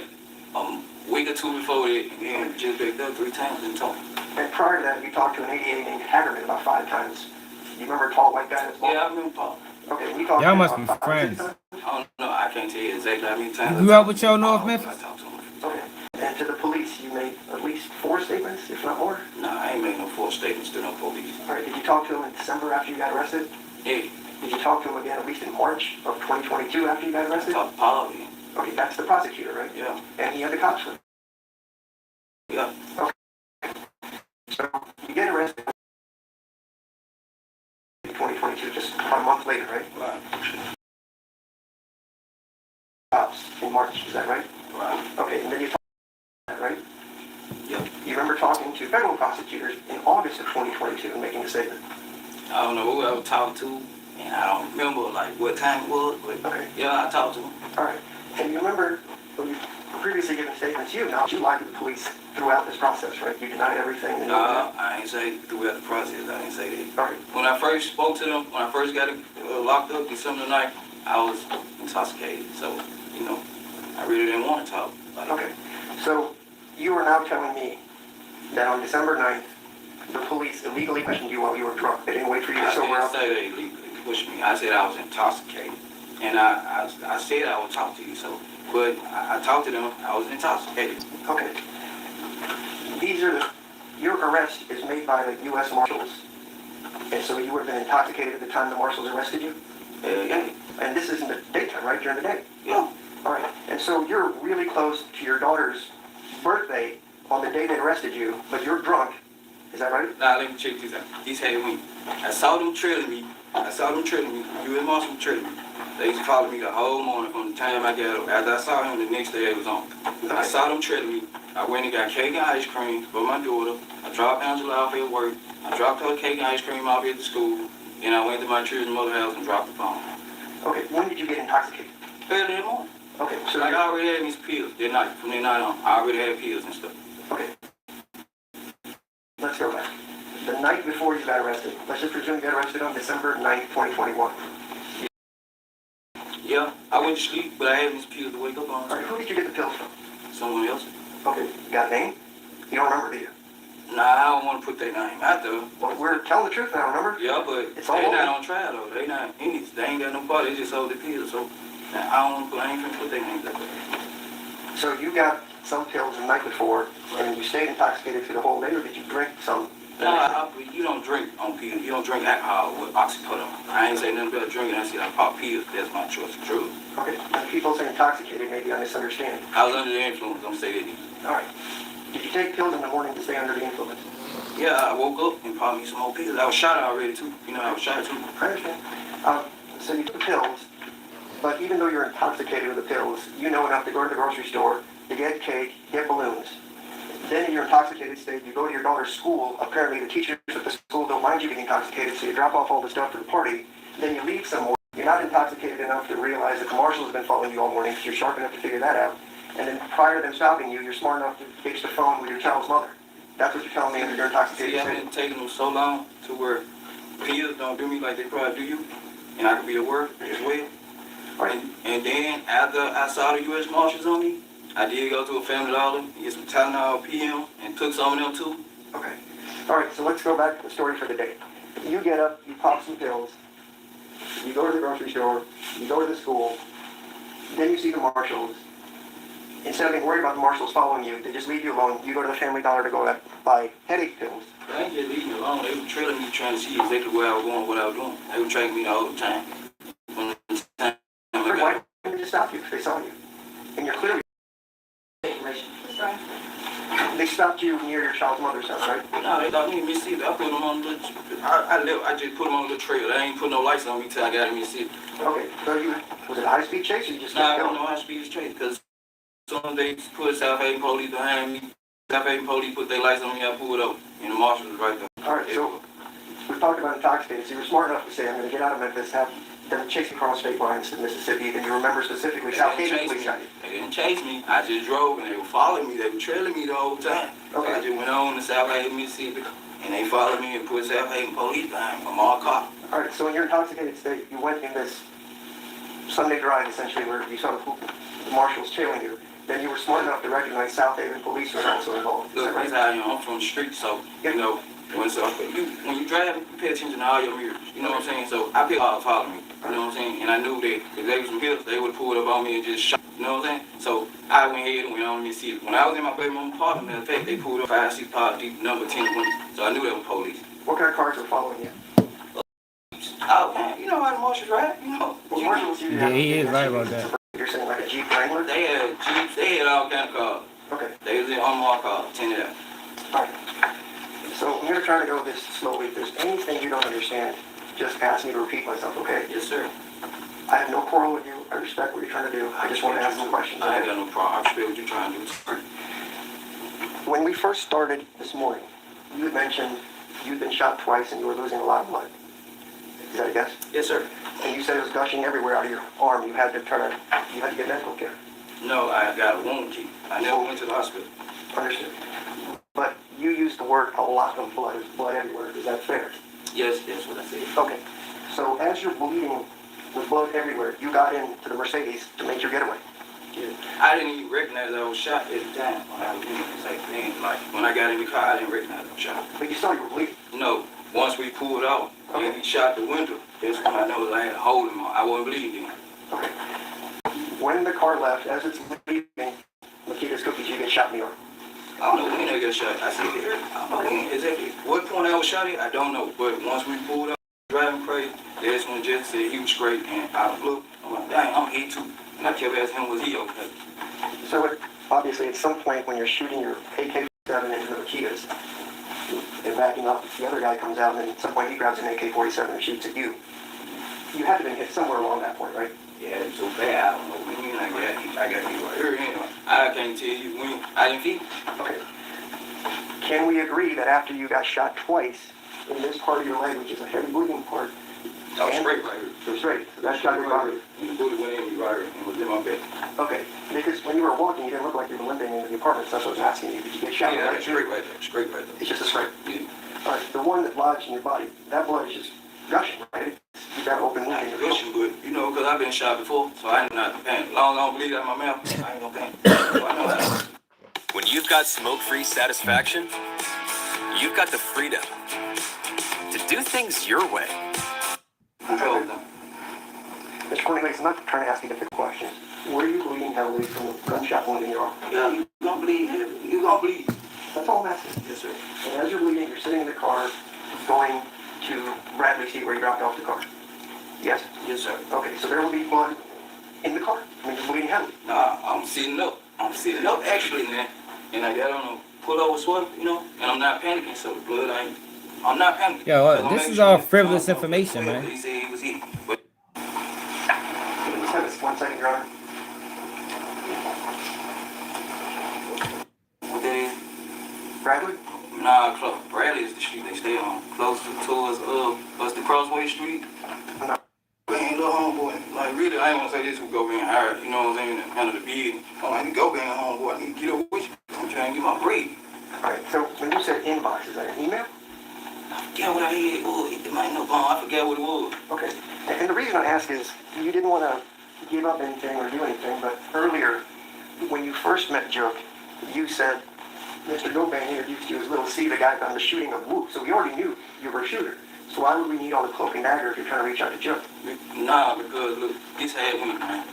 week or 2 before that, and then just picked up 3 times and talked. And prior to that, you talked to an 88 named Hagerman about 5 times. You remember a tall white guy that's bald? Yeah, I remember Paul. Okay, and you talked Y'all to must him be about 5 or 6 friends. times? I don't know, I can't tell you exactly how many times. You grew up with your North Memphis? Okay. And to the police, you made at least 4 statements, if not more? Nah, I ain't made no 4 statements to no police. All right, did you talk to him in December after you got arrested? Yeah. Did you talk to him again at least in March of 2022 after you got arrested? I talked to Paul again. Okay, that's the prosecutor, right? Yeah. And he had the cops with him? Yeah. Okay. So you get arrested in 2022, just about a month later, right? Right. Cops in March, is that right? Right. Okay, and then you talked about that, right? Yep. You remember talking to federal prosecutors in August of 2022 and making a statement? I don't know who I was talking to, and I don't remember like what time it was, but okay. Yeah, I talked to him. All right. And you remember when you previously given statements, you acknowledged you lied to the police throughout this process, right? You denied everything. And I ain't say throughout the process. I didn't say that. All right. When I first spoke to them, when I first got locked up December 9th, I was intoxicated. So, you know, I really didn't want to talk. Like, okay. So you are now telling me that on December 9th, the police illegally questioned you while you were drunk. They didn't wait for you to sober up? I didn't say they illegally pushed me. I said I was intoxicated. And I said I would talk to you, so, but I talked to them, I was intoxicated. Okay. Your arrest is made by the U.S. Marshals, and so you would have been intoxicated at the time the Marshals arrested you? Yeah. And this is in the daytime, right, during the day? Yeah. All right. And so you're really close to your daughter's birthday on the day they arrested you, but you're drunk. Is that right? Nah, let me check this out. These had me. I saw them trailing me. U.S. Marshals trailing me. They was calling me the whole morning from the time I got up. After I saw him, the next day it was on. I saw them trailing me. I went and got cake and ice cream for my daughter. I dropped Angela off at work. I dropped her cake and ice cream off at the school. Then I went to my children's mother house and dropped the phone. Okay, when did you get intoxicated? Early in the morning. Okay, so like I already had these pills that night, from that night on. I already had pills and stuff. Okay. Let's go back. The night before you got arrested, let's just presume you got arrested on December 9th, 2021. Yeah, I went to sleep, but I had these pills to wake up on. All right, who did you get the pills from? Someone else. Okay, you got a name? You don't remember, do you? Nah, I don't want to put their name out there. Well, we're telling the truth now, remember? Yeah, but it's they not on trial, though. They not in it. They ain't got no part. They just sold the pills, so I ain't finna put their names out there. So you got some pills the night before, and you stayed intoxicated through the whole day, or did you drink some? No, you don't drink on pills. You don't drink alcohol with oxycodone. I ain't say nothing about drinking. I said I pop pills. That's my choice of drugs. Okay, when people say intoxicated, maybe I misunderstand. I was under the influence. I'm saying that. All right. Did you take pills in the morning to stay under the influence? Yeah, I woke up and popped me some more pills. I was shot already, too. You know, I was shot, too. I understand. So you took pills, but even though you're intoxicated with the pills, you know enough to go to the grocery store, to get cake, get balloons. Then in your intoxicated state, you go to your daughter's school. Apparently the teachers at the school don't mind you being intoxicated, so you drop off all the stuff for the party. Then you leave some more. You're not intoxicated enough to realize that the marshals have been following you all morning, because you're sharp enough to figure that out. And then prior to them stopping you, you're smart enough to fix the phone with your child's mother. That's what you're telling me under your intoxicated See, state. I've been taking them so long to where pills don't do me like they probably do you, and I could be at work as well. Right. And then after I saw the U.S. Marshals on me, I did go to a Family Dollar and get some Tylenol PM and took some of them too. Okay. All right, so let's go back to the story for the day. You get up, you pop some pills, you go to the grocery store, you go to the school, then you see the marshals. Instead of being worried about the marshals following you, they just leave you alone. You go to the Family Dollar to go buy headache pills. They ain't just leaving me alone. They were trailing me trying to see exactly where I was going, what I was doing. They were tracking me the whole time. Why didn't they stop you if they saw you? And you're clearly... They stopped you near your child's mother's house, right? No, they stopped me in Mississippi. I put them on the... I just put them on the trail. They ain't put no lights on me till I got in Mississippi. Okay, so was it a high-speed chase or you just... Nah, it wasn't no high-speed chase, because as soon as they put South Haven police behind me, South Haven police put their lights on me, I pulled over, and the marshal was right there. All right, so we talked about intoxicated. So you were smart enough to say, I'm going to get out of Memphis, have them chase me across state lines to Mississippi, and you remember specifically South Haven police shot you. They didn't chase me. I just drove, and they were following me. They were trailing me the whole time. Okay. So I just went on to South Haven, Mississippi, and they followed me and put South Haven police behind me. I'm all caught. All right, so in your intoxicated state, you went in this Sunday drive, essentially, where you saw the marshals trailing you. Then you were smart enough to recognize South Haven police were also involved. Look, that's how I am. I'm from the street, so, you know, when you drive, you pay attention to all your mirrors. You know what I'm saying? So I picked all follow me. You know what I'm saying? And I knew that if they was some hills, they would have pulled up on me and just shot. You know what I'm saying? So I went ahead and went on to Mississippi. When I was in my baby mama's apartment, in fact, they pulled up 5-6 pod deep, number 10 20. So I knew they were police. What kind of cars were following you? Oh, man, you know how the marshals drive, you know. Well, marshals, Yeah, he is right about that. You're saying like a Jeep Wrangler? They had Jeeps, they had all kind of cars. Okay. They was in unmarked cars, 10 of them. All right. So I'm going to try to go this slowly. If there's anything you don't understand, just ask me to repeat myself, okay? Yes, sir. I have no quarrel with you. I respect what you're trying to do. I just want to ask some questions. I ain't got no problem. I respect what you're trying to do. When we first started this morning, you had mentioned you'd been shot twice and you were losing a lot of blood. Is that a guess? Yes, sir. And you said it was gushing everywhere out of your arm. You had to get medical care. No, I got a wound key. I never went to the hospital. Understood. But you used the word a lot of blood. There's blood everywhere. Is that fair? Yes, that's what I said. Okay. So as you're bleeding with blood everywhere, you got into the Mercedes to make your getaway. Yeah. I didn't even recognize I was shot at the time when I was in the like when I got in the car, I didn't recognize I was shot. But you saw you were bleeding. No. Once we pulled out and we shot the window, that's when I know I had a hole in my. I wasn't bleeding then. Okay. When the car left, as it's leaving Makita's Cookies, you get shot in the arm. I don't know when I got shot. I said, I don't know when exactly. What point I was shot at, I don't know. But once we pulled out, driving crazy, that's when Jesse said he was straight and I was blue. I'm like, dang, I'm hit too. And I kept asking him, was he okay? So obviously at some point when you're shooting your AK-47 into the Makitas and backing up, the other guy comes out and then at some point he grabs an AK-47 and shoots at you. You had to have been hit somewhere along that point, right? Yeah, it was so bad. I don't know when I got hit right here. Anyway, I can't tell you when. I didn't feel it. Okay. Can we agree that after you got shot twice in this part of your leg, which is a heavy bleeding part, I was straight right here. So straight. So that shot your body. And the bullet went in me right here and was in my back. Okay. Because when you were walking, you didn't look like you were limping into the apartment. So that's what I was asking you. Did you get shot? Yeah, right? straight right there. Straight right there. It's just a straight. Yeah. All right. The one that lodged in your body, that blood is just gushing, right? You got open wound in your gushing, but you know, because I've been shot before, so I ain't not panic. Long as I don't bleed out my mouth, I ain't gonna panic. So I know that. When you've got smoke-free satisfaction, you've got the freedom to do things your way. Control them. Mr. Cornelius, I'm not trying to ask you different questions. Were you bleeding heavily from the gunshot wound in your arm? Yeah, you gonna bleed heavily. You gonna bleed. That's all I'm asking. Yes, sir. And as you're bleeding, you're sitting in the car going to Bradley Street where you dropped off the car. Yes? Yes, sir. Okay, so there will be blood in the car. I mean, you're bleeding heavily. Nah, I'm sitting up. I'm sitting up actually, man. And I got on a pull-over sweater, you know, and I'm not panicking, so the blood ain't I'm not panicking. Yo, this is all frivolous information, man. He said he was hit. But Just have this 1 second, Your Honor. what that is? Bradley? Nah, Bradley is the street they stay on. Close towards what's the Crossway Street? Man, little homeboy. Like really, I ain't wanna say this would go being hired, you know what I'm saying, to handle the bid. I'm like, go being homeboy, I need to get up with you. I'm trying to get my bread. Alright, so when you said inbox, is that an email? I forget what I had. It might no I forget what it was. Okay. And the reason I ask is you didn't want to give up anything or do anything, but earlier, when you first met Jook, you said Mr. Govan introduced you as Little C, the guy on the shooting of Whoop. So we already knew you were a shooter. So why would we need all the cloak and dagger if you're trying to reach out to Jook? Nah, because look, this had me, man.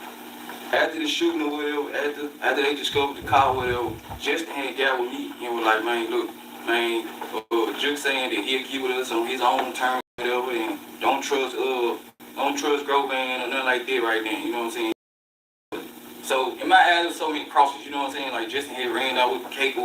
After the shooting or whatever, after they discovered the car or whatever, Justin had got with me and was like, man, look, man, Jook saying that he'll keep with us on his own terms or whatever, and don't trust Govan or nothing like that right now, you know what I'm saying? So in my eyes, there's so many crosses, you know what I'm saying? Like Justin had ran out with cake.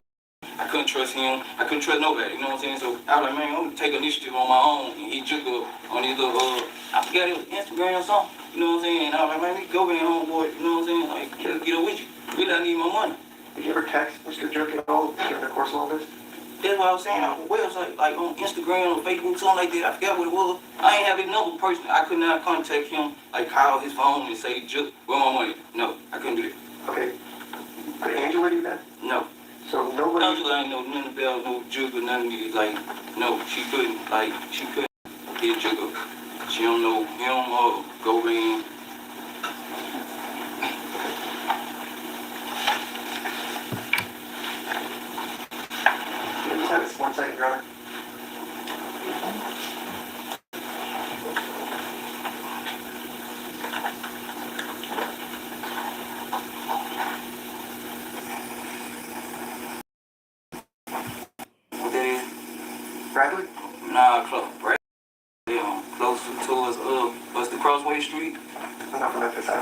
I couldn't trust him. I couldn't trust nobody, you know what I'm saying? So I was like, man, I'm gonna take initiative on my own. And he took up on his little, I forgot it was Instagram or something, you know what I'm saying? And I was like, man, we go in homeboy, you know what I'm saying? Like, get up with you. Really, I need my money. Did you ever text Mr. Jook at all during the course of all this? That's what I was saying on the website, like on Instagram or Facebook, something like that. I forgot what it was. I ain't have his number personally. I could not contact him, like call his phone and say, Jook, where my money? No, I couldn't do that. Okay. Could Angela do that? No. So nobody... Angela ain't know none about no Jook or none of these. Like, no, she couldn't get Jook up. She don't know him or Govan. Just have this 1 second, Your Honor. What that is? Bradley? Nah, Bradley. Yeah, close towards what's the Crossway Street? I'm not from Memphis. It's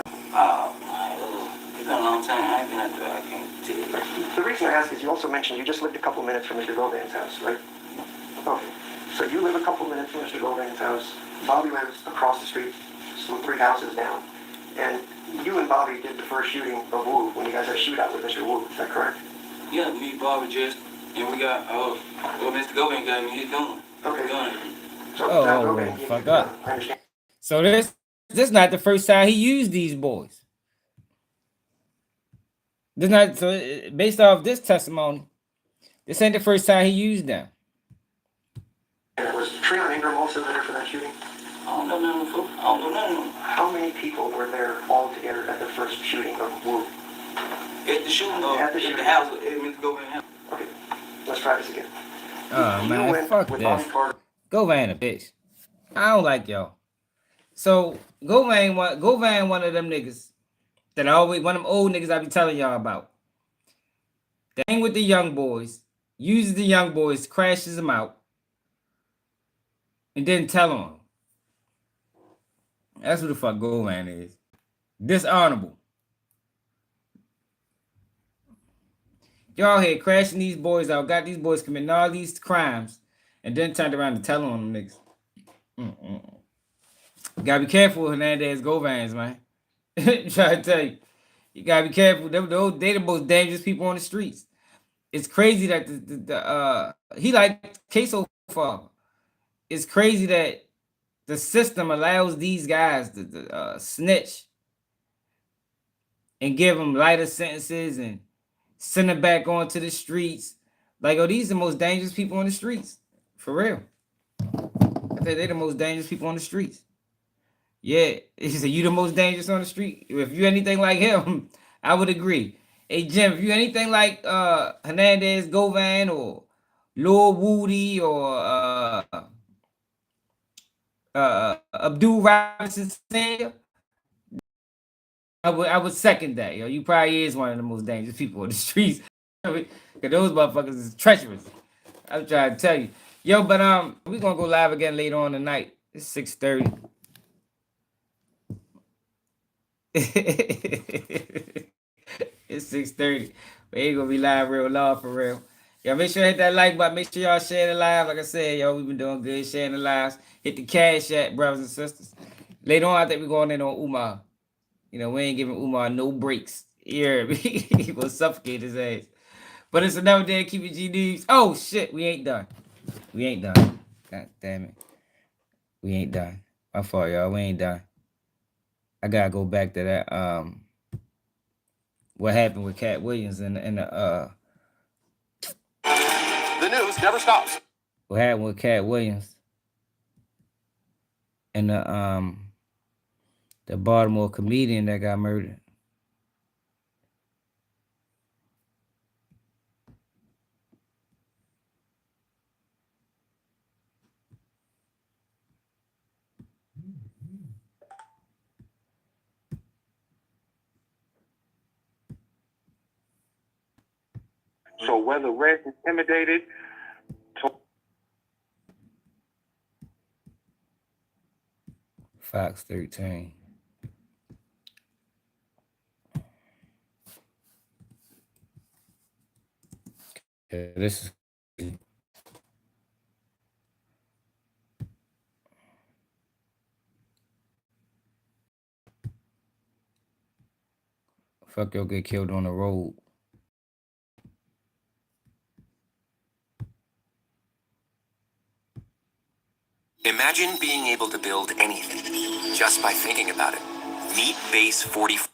been a long time. I ain't been out there. I can't tell you. The reason I ask is you also mentioned you just lived a couple minutes from Mr. Govan's house, right? Okay. So you live a couple minutes from Mr. Govan's house. Bobby lives across the street, some 3 houses down. And you and Bobby did the first shooting of Wu when you guys had a shootout with Mr. Wu. Is that correct? Yeah, me, Bobby, just, and we got, Mr. Govan got me his gun. Okay. Gun. So fuck up. So this not the first time he used these boys. This not so based off this testimony. This ain't the first time he used them. And was Treon Ingram also there for that shooting? I don't know nothing. How many people were there all together at the first shooting of Wu? At the shooting at the house with Mr. Govan. Okay, let's try this again. Oh man, fuck this. Govan a bitch. I don't like y'all. So Govan one of them niggas that one of them old niggas I be telling y'all about. They hang with the young boys, uses the young boys, crashes them out, and then tell on them. That's what the fuck Govan is. Dishonorable. Y'all here crashing these boys out, got these boys committing all these crimes, and then turned around and tell on them niggas. You gotta be careful with Hernandez Govans, man. Try to tell you. You gotta be careful. They the most dangerous people on the streets. It's crazy that he like queso father. It's crazy that the system allows these guys to snitch and give them lighter sentences and send them back onto the streets. Like, oh, these are the most dangerous people on the streets. For real. I think they're the most dangerous people on the streets. Yeah, he said, you the most dangerous on the street? If you anything like him, I would agree. Hey, Jim, if you anything like Hernandez Govan or Lil Woody or Abdul Robinson Senior, I would second that. Yo, you probably is one of the most dangerous people on the streets. Because those motherfuckers is treacherous. I'm trying to tell you. Yo, but we're gonna go live again later on tonight. It's 6:30. It's 6:30. We ain't gonna be live real long for real. Yeah, make sure you hit that like button. Make sure y'all share the live. Like I said, yo, we've been doing good sharing the lives. Hit the cash app, brothers and sisters. Later on, I think we're going in on Umar. You know, we ain't giving Umar no breaks. Yeah, he will suffocate his ass. But it's another day of Keep It G News. Oh shit, we ain't done. We ain't done. God damn it. We ain't done. My fault, y'all. We ain't done. I gotta go back to that. What happened with Cat Williams and the The news never stops. what happened with Cat Williams and the Baltimore comedian that got murdered. So whether Red intimidated, Fox 13. Yeah, this is fuck you'll get killed on the road. Imagine being able to build anything just by thinking about it. Meet Base 44.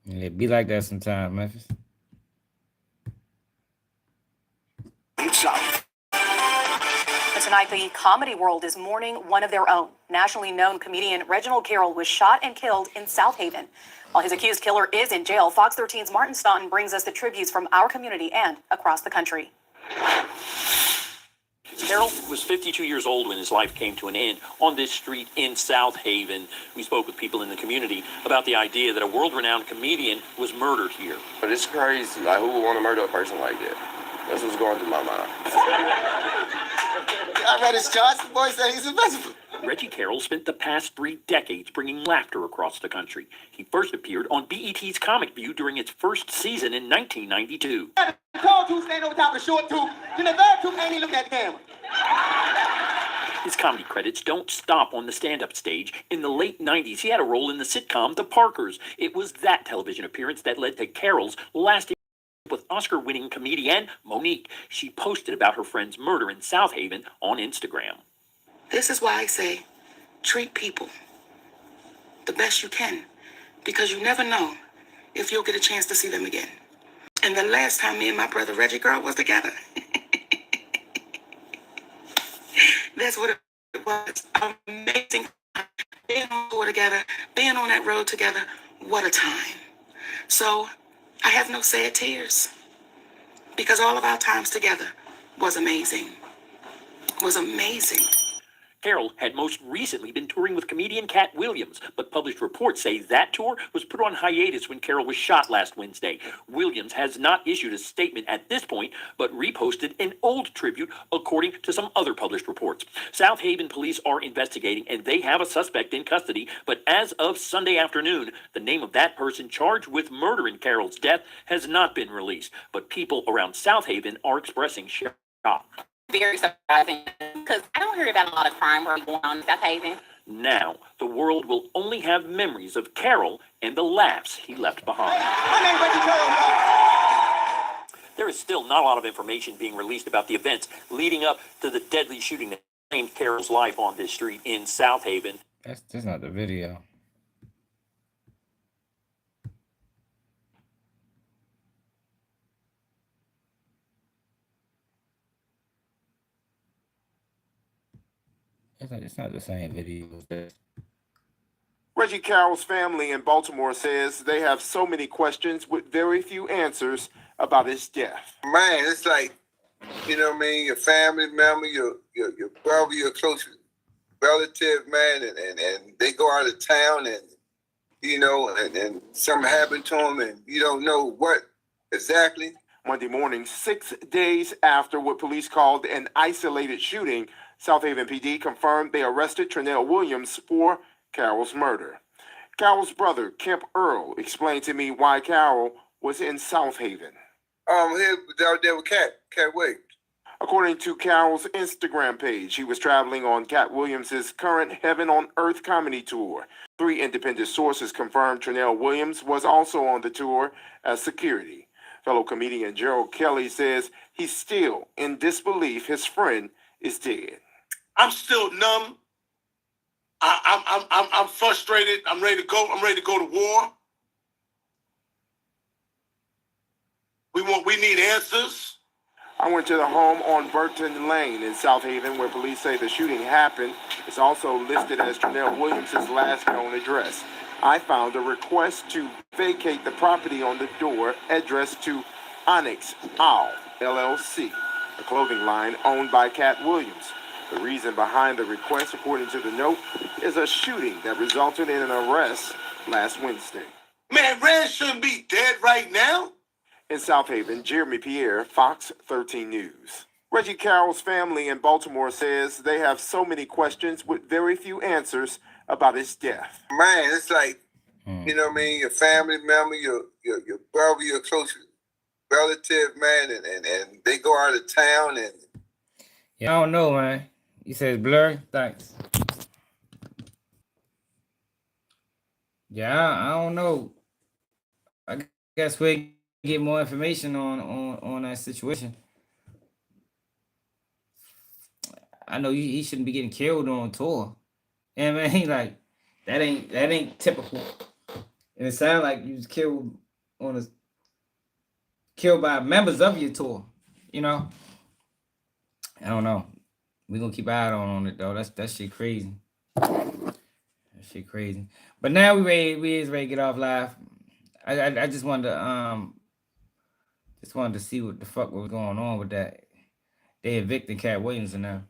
Yeah, it be like that sometimes, Memphis. Tonight, the comedy world is mourning one of their own. Nationally known comedian Reginald Carroll was shot and killed in South Haven. While his accused killer is in jail, Fox 13's Martin Staunton brings us the tributes from our community and across the country. Carroll was 52 years old when his life came to an end on this street in South Haven. We spoke with people in the community about the idea that a world-renowned comedian was murdered here. But it's crazy. Like, who would want to murder a person like that? That's what's going through my mind. I read his charts. The boy said he's invincible. Reggie Carroll spent the past 3 decades bringing laughter across the country. He first appeared on BET's Comic View during its first season in 1992. The tall tooth stand over top of the short tooth, then the third tooth ain't even looking at the camera. His comedy credits don't stop on the stand-up stage. In the late 90s, he had a role in the sitcom The Parkers. It was that television appearance that led to Carroll's lasting with Oscar-winning comedian Monique. She posted about her friend's murder in South Haven on Instagram. This is why I say, treat people the best you can, because you never know if you'll get a chance to see them again. And the last time me and my brother Reggie Girl was together, that's what it was. Amazing. Being on tour together, being on that road together, what a time. So I have no sad tears, because all of our times together was amazing. Was amazing. Carroll had most recently been touring with comedian Cat Williams, but published reports say that tour was put on hiatus when Carroll was shot last Wednesday. Williams has not issued a statement at this point, but reposted an old tribute, according to some other published reports. South Haven police are investigating, and they have a suspect in custody, but as of Sunday afternoon, the name of that person charged with murder in Carroll's death has not been released, but people around South Haven are expressing shock. Very surprising, because I don't hear about a lot of crime going on in South Haven. Now, the world will only have memories of Carroll and the laughs he left behind. There is still not a lot of information being released about the events leading up to the deadly shooting that claimed Carroll's life on this street in South Haven. That's not the video. It's not the same video. Reggie Carroll's family in Baltimore says they have so many questions with very few answers about his death. Man, it's like, you know what I mean, your family member, your brother, your close relative, man, and they go out of town and, you know, and something happened to them and you don't know what exactly. Monday morning, 6 days after what police called an isolated shooting, South Haven PD confirmed they arrested Trinell Williams for Carroll's murder. Carroll's brother, Kemp Earl, explained to me why Carroll was in South Haven. Here out there with Cat Williams. According to Carroll's Instagram page, he was traveling on Cat Williams' current Heaven on Earth comedy tour. 3 independent sources confirmed Trinell Williams was also on the tour as security. Fellow comedian Gerald Kelly says he's still in disbelief his friend is dead. I'm still numb. I'm frustrated. I'm ready to go. I'm ready to go to war. We need answers. I went to the home on Burton Lane in South Haven where police say the shooting happened. It's also listed as Trinell Williams' last known address. I found a request to vacate the property on the door addressed to Onyx Owl, LLC, a clothing line owned by Cat Williams. The reason behind the request, according to the note, is a shooting that resulted in an arrest last Wednesday. Man, Rand shouldn't be dead right now. In South Haven, Jeremy Pierre, Fox 13 News. Reggie Carroll's family in Baltimore says they have so many questions with very few answers about his death. Man, it's like, you know what I mean, your family member, your brother, your close relative, man, and they go out of town and... Yeah, I don't know, man. You said blur? Thanks. Yeah, I don't know. I guess we'll get more information on that situation. I know he shouldn't be getting killed on tour. And man, like that ain't typical. And it sounds like you was killed by members of your tour. You know, I don't know. We're gonna keep an eye on it though. That shit crazy. That shit crazy. But now we is ready to get off live. I just wanted to see what the fuck was going on with that. They evicted Cat Williams now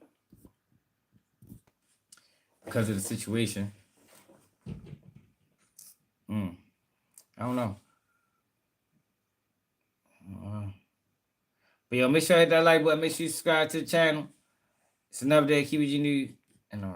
because of the situation. I don't know. But yo, make sure you hit that like button. Make sure you subscribe to the channel. It's another day. Keep it you need. And